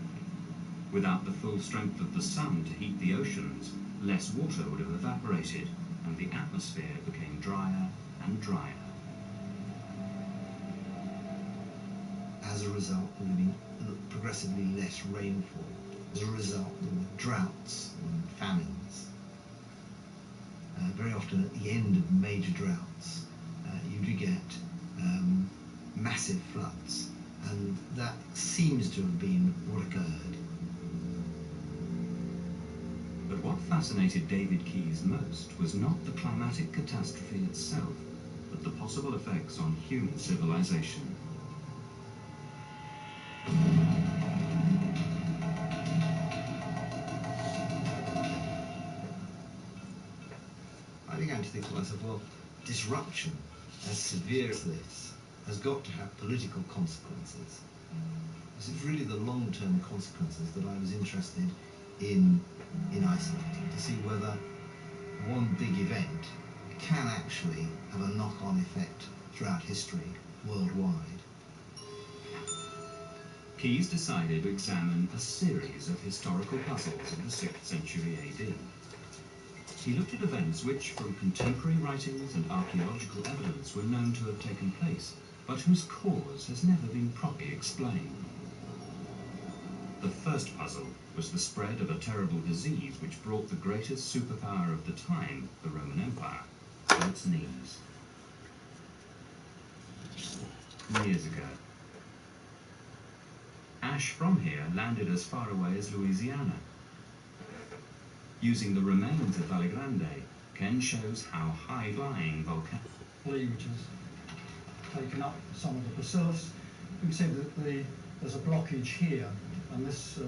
Without the full strength of the sun to heat the oceans, less water would have evaporated, and the atmosphere became drier and drier. As a result, there would be progressively less rainfall. As a result, there were droughts and famines. Very often at the end of major droughts, you do get massive floods, and that seems to have been what occurred. But what fascinated David Keyes most was not the climatic catastrophe itself, but the possible effects on human civilization. I began to think to myself, well, disruption as severe as this has got to have political consequences. This is really the long-term consequences that I was interested in isolating, to see whether one big event can actually have a knock-on effect throughout history worldwide. Keyes decided to examine a series of historical puzzles of the 6th century AD. He looked at events which, from contemporary writings and archaeological evidence, were known to have taken place, but whose cause has never been properly explained. The first puzzle was the spread of a terrible disease which brought the greatest superpower of the time, the Roman Empire, to its knees. Years ago. Ash from here landed as far away as Louisiana. Using the remains of Valle Grande, Ken shows how high-flying volcanic flea which has taken up some of the bacillus. We can see that there's a blockage here, and this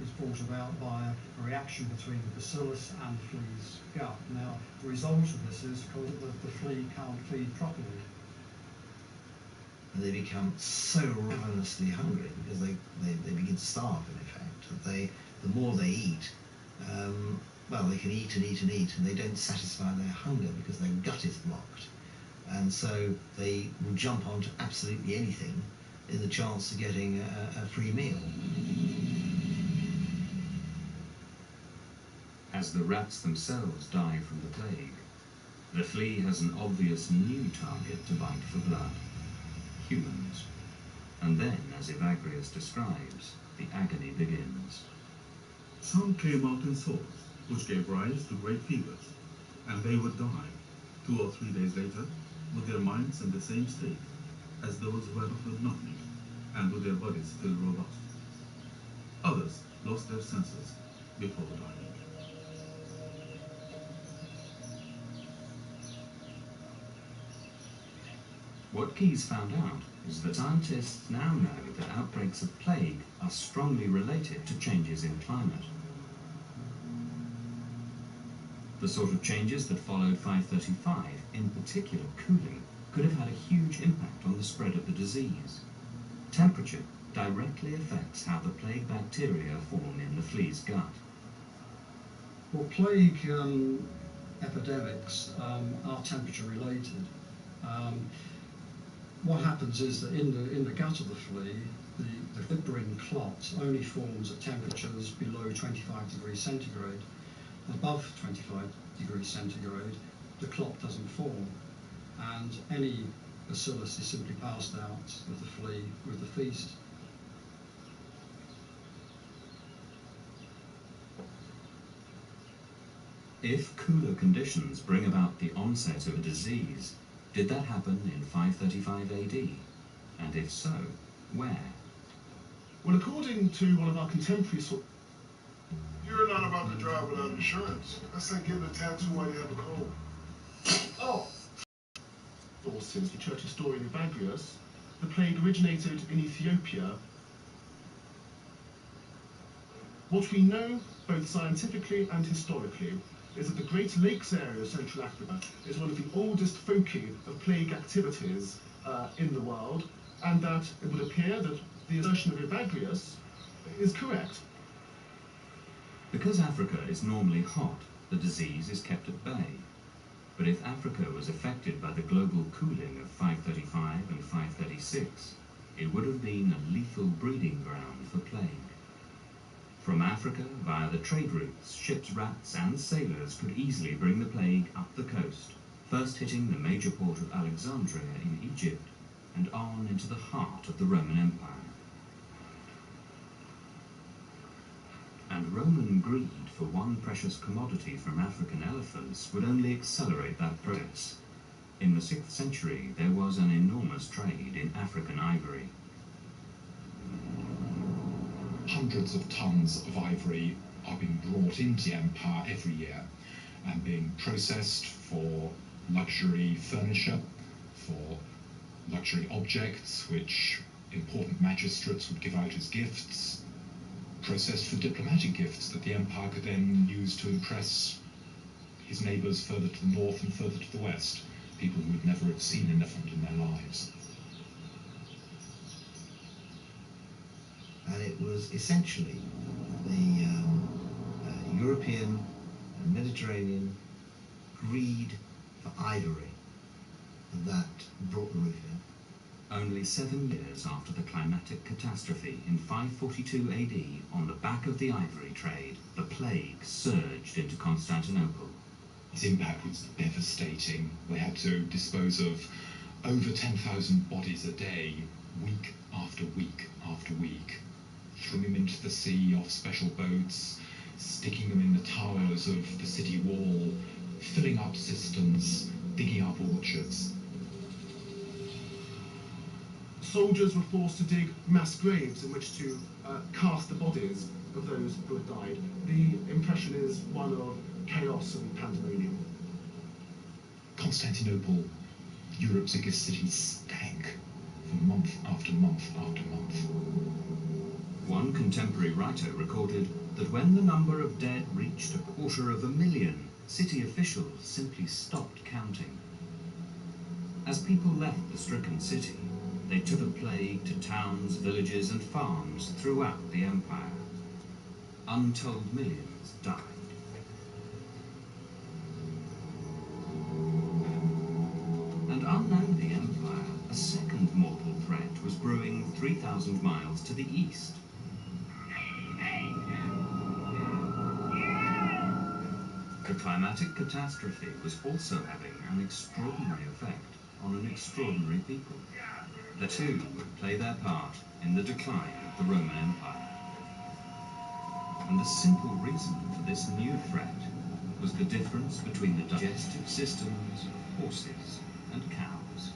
is brought about by a reaction between the bacillus and the flea's gut. Now, the result of this is because the flea can't feed properly. And they become so ravenously hungry because they begin to starve, in effect, that the more they eat, well, they can eat and eat and eat, and they don't satisfy their hunger because their gut is blocked. And so they will jump onto absolutely anything in the chance of getting a free meal. As the rats themselves die from the plague, the flea has an obvious new target to bite for blood: humans. And then, as Evagrius describes, the agony begins. Some came out in sores, which gave rise to great fevers, and they would die 2 or 3 days later, with their minds in the same state as those who had offered nothing, and with their bodies still robust. Others lost their senses before dying. What Keyes found out is that scientists now know that outbreaks of plague are strongly related to changes in climate. The sort of changes that followed 535, in particular cooling, could have had a huge impact on the spread of the disease. Temperature directly affects how the plague bacteria form in the flea's gut. Well, plague epidemics are temperature related. What happens is that in the gut of the flea, the fibrin clot only forms at temperatures below 25 degrees centigrade. above 25 degrees centigrade, the clot doesn't form, and any bacillus is simply passed out with the flea with the feast. If cooler conditions bring about the onset of a disease, did that happen in 535 AD? And if so, where? Well, according to one of our contemporary sources, you're not about to drive without insurance. That's like getting a tattoo while you have a cold. Oh! Sources, the church historian Evagrius, the plague originated in Ethiopia. What we know, both scientifically and historically, is that the Great Lakes area of Central Africa is one of the oldest foci of plague activities in the world, and that it would appear that the assertion of Evagrius is correct. Because Africa is normally hot, the disease is kept at bay. But if Africa was affected by the global cooling of 535 and 536, it would have been a lethal breeding ground for plague. From Africa, via the trade routes, ships, rats and sailors could easily bring the plague up the coast, first hitting the major port of Alexandria in Egypt, and on into the heart of the Roman Empire. And Roman greed for one precious commodity from African elephants would only accelerate that process. In the 6th century, there was an enormous trade in African ivory. Hundreds of tons of ivory are being brought into the empire every year and being processed for luxury furniture, for luxury objects which important magistrates would give out as gifts, processed for diplomatic gifts that the empire could then use to impress his neighbours further to the north and further to the west, people who would never have seen an elephant in their lives. And it was essentially the European and Mediterranean greed for ivory that brought the roof in. Only 7 years after the climatic catastrophe in 542 AD, on the back of the ivory trade, the plague surged into Constantinople. Its impact was devastating. They had to dispose of over 10,000 bodies a day, week after week after week. Throwing them into the sea off special boats, sticking them in the towers of the city wall, filling up cisterns, digging up orchards. Soldiers were forced to dig mass graves in which to cast the bodies of those who had died. The impression is one of chaos and pandemonium. Constantinople, Europe's biggest city, stank for month after month after month. One contemporary writer recorded that when the number of dead reached 250,000, city officials simply stopped counting. As people left the stricken city, they took the plague to towns, villages and farms throughout the empire. Untold millions died. And unknown the empire, a second mortal threat was brewing 3,000 miles to the east. The climatic catastrophe was also having an extraordinary effect on an extraordinary people. The two would play their part in the decline of the Roman Empire. And the simple reason for this new threat was the difference between the digestive systems of horses and cows.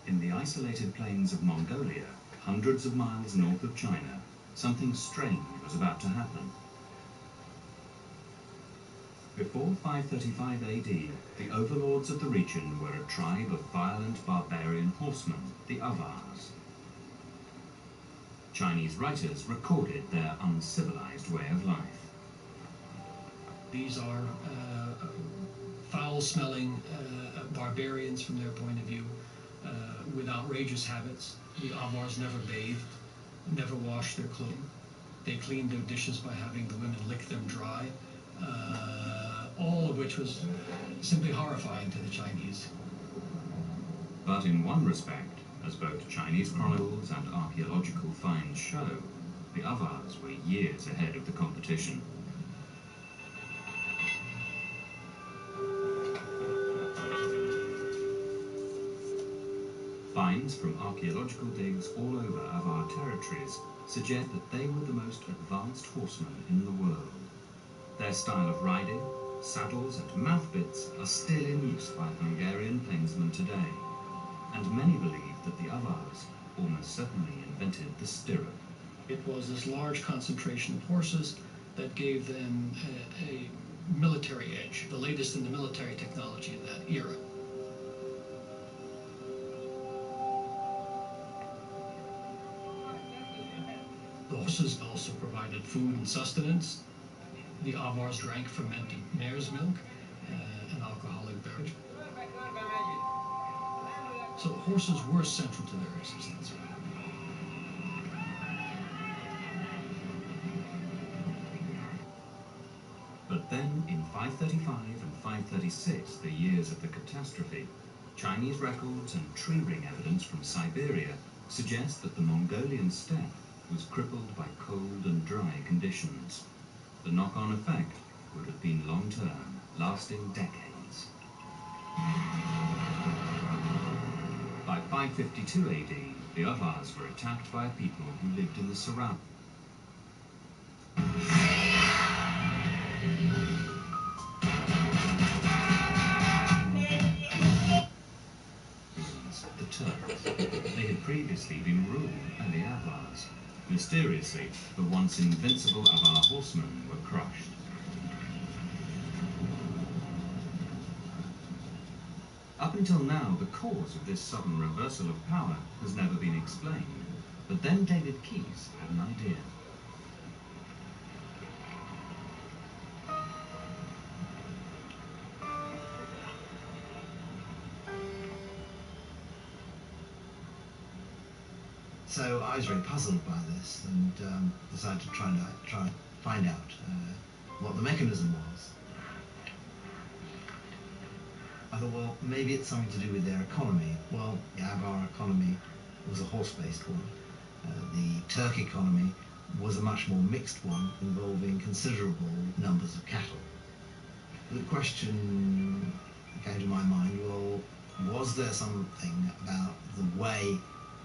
In the isolated plains of Mongolia, hundreds of miles north of China, something strange was about to happen. Before 535 AD, the overlords of the region were a tribe of violent barbarian horsemen, the Avars. Chinese writers recorded their uncivilized way of life. These are foul-smelling barbarians from their point of view, with outrageous habits. The Avars never bathed, never washed their clothing. They cleaned their dishes by having the women lick them dry, all of which was simply horrifying to the Chinese. But in one respect, as both Chinese chronicles and archaeological finds show, the Avars were years ahead of the competition. Finds from archaeological digs all over Avar territories suggest that they were the most advanced horsemen in the world. Their style of riding, saddles and mouthbits are still in use by Hungarian plainsmen today, and many believe that the Avars almost certainly invented the stirrup. It was this large concentration of horses that gave them a military edge, the latest in the military technology of that era. The horses also provided food and sustenance. The Avars drank fermented mare's milk, an alcoholic beverage. So horses were central to their existence. But then, in 535 and 536, the years of the catastrophe, Chinese records and tree ring evidence from Siberia suggest that the Mongolian steppe was crippled by cold and dry conditions. The knock-on effect would have been long-term, lasting decades. By 552 AD, the Avars were attacked by a people who lived in the surroundings. The Turks. They had previously been ruled by the Avars. Mysteriously, the once invincible Avar horsemen were crushed. Up until now, the cause of this sudden reversal of power has never been explained. But then David Keyes had an idea. So I was very puzzled by this and decided to try and find out what the mechanism was. I thought, well, maybe it's something to do with their economy. Well, the Avar economy was a horse-based one. The Turk economy was a much more mixed one, involving considerable numbers of cattle. The question came to my mind, well, was there something about the way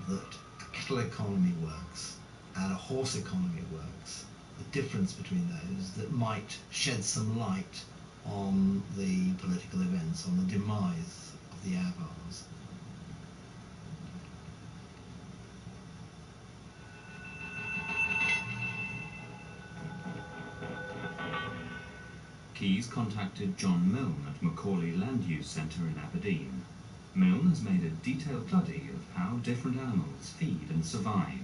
that a cattle economy works and a horse economy works, the difference between those, that might shed some light on the political events, on the demise of the Avars? Keyes contacted John Milne at Macaulay Land Use Centre in Aberdeen. Milne has made a detailed study of how different animals feed and survive.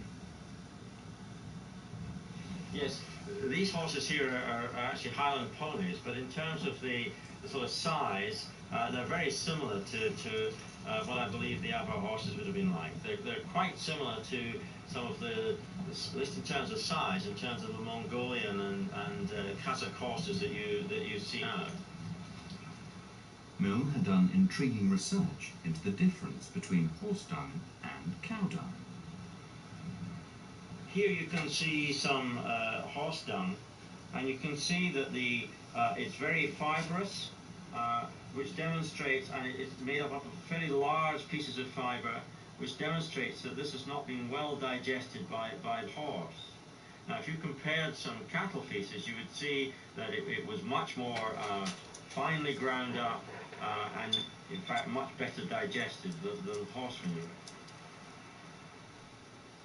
Yes, these horses here are actually Highland ponies, but in terms of the sort of size, they're very similar to what I believe the Avar horses would have been like. They're quite similar to some of the, at least in terms of size, in terms of the Mongolian and Kazakh horses that you see now. Milne had done intriguing research into the difference between horse dung and cow dung. Here you can see some horse dung, and you can see that it's very fibrous, which demonstrates, and it's made up of fairly large pieces of fibre, which demonstrates that this has not been well digested by the horse. Now, if you compared some cattle feces, you would see that it was much more finely ground up, and in fact much better digested than horse manure.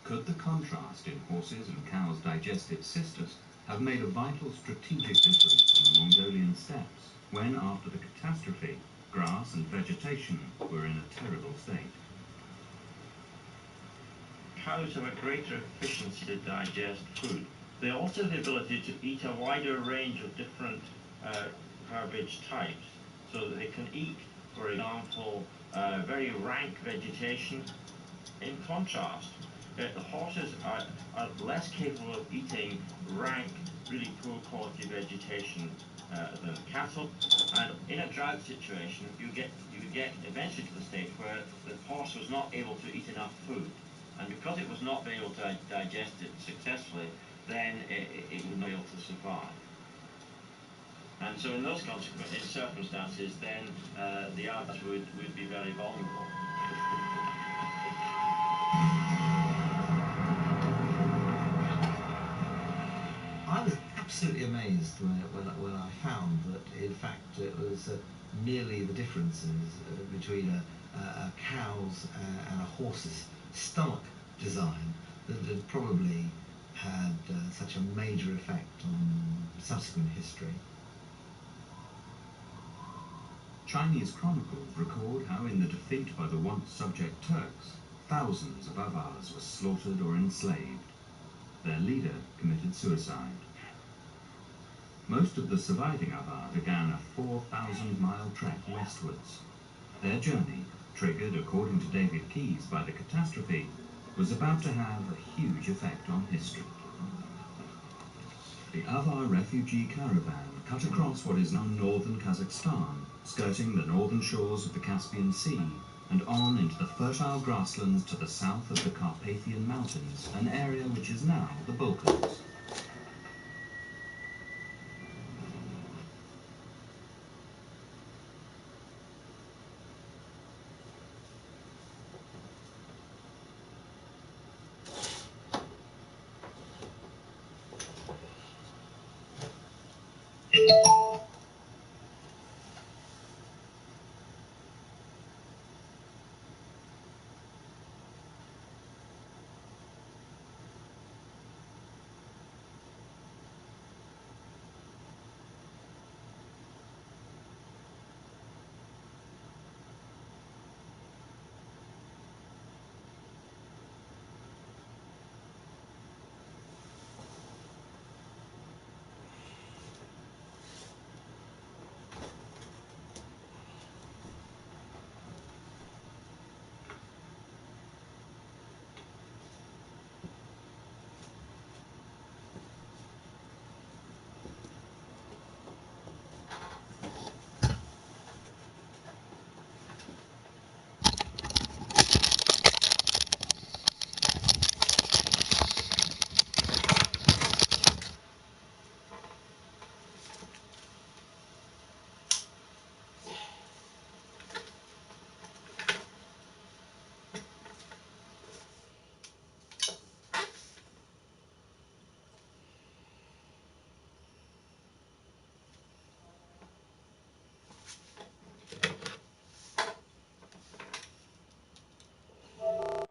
Could the contrast in horses and cows' digestive systems have made a vital strategic difference on the Mongolian steppes, when after the catastrophe, grass and vegetation were in a terrible state? Cows have a greater efficiency to digest food. They also have the ability to eat a wider range of different herbage types, so that they can eat, for example, very rank vegetation. In contrast, the horses are less capable of eating rank, really poor quality vegetation than cattle, and in a drought situation, you would get eventually to the stage where the horse was not able to eat enough food, and because it was not able to digest it successfully, then it would not be able to survive. And so in those circumstances, then the Arabs would be very vulnerable. I was absolutely amazed when I found that, in fact, it was merely the differences between a cow's and a horse's stomach design that had probably had such a major effect on subsequent history. Chinese chronicles record how in the defeat by the once subject Turks, thousands of Avars were slaughtered or enslaved. Their leader committed suicide. Most of the surviving Avar began a 4,000-mile trek westwards. Their journey, triggered according to David Keyes by the catastrophe, was about to have a huge effect on history. The Avar refugee caravan cut across what is now northern Kazakhstan, skirting the northern shores of the Caspian Sea, and on into the fertile grasslands to the south of the Carpathian Mountains, an area which is now the Balkans.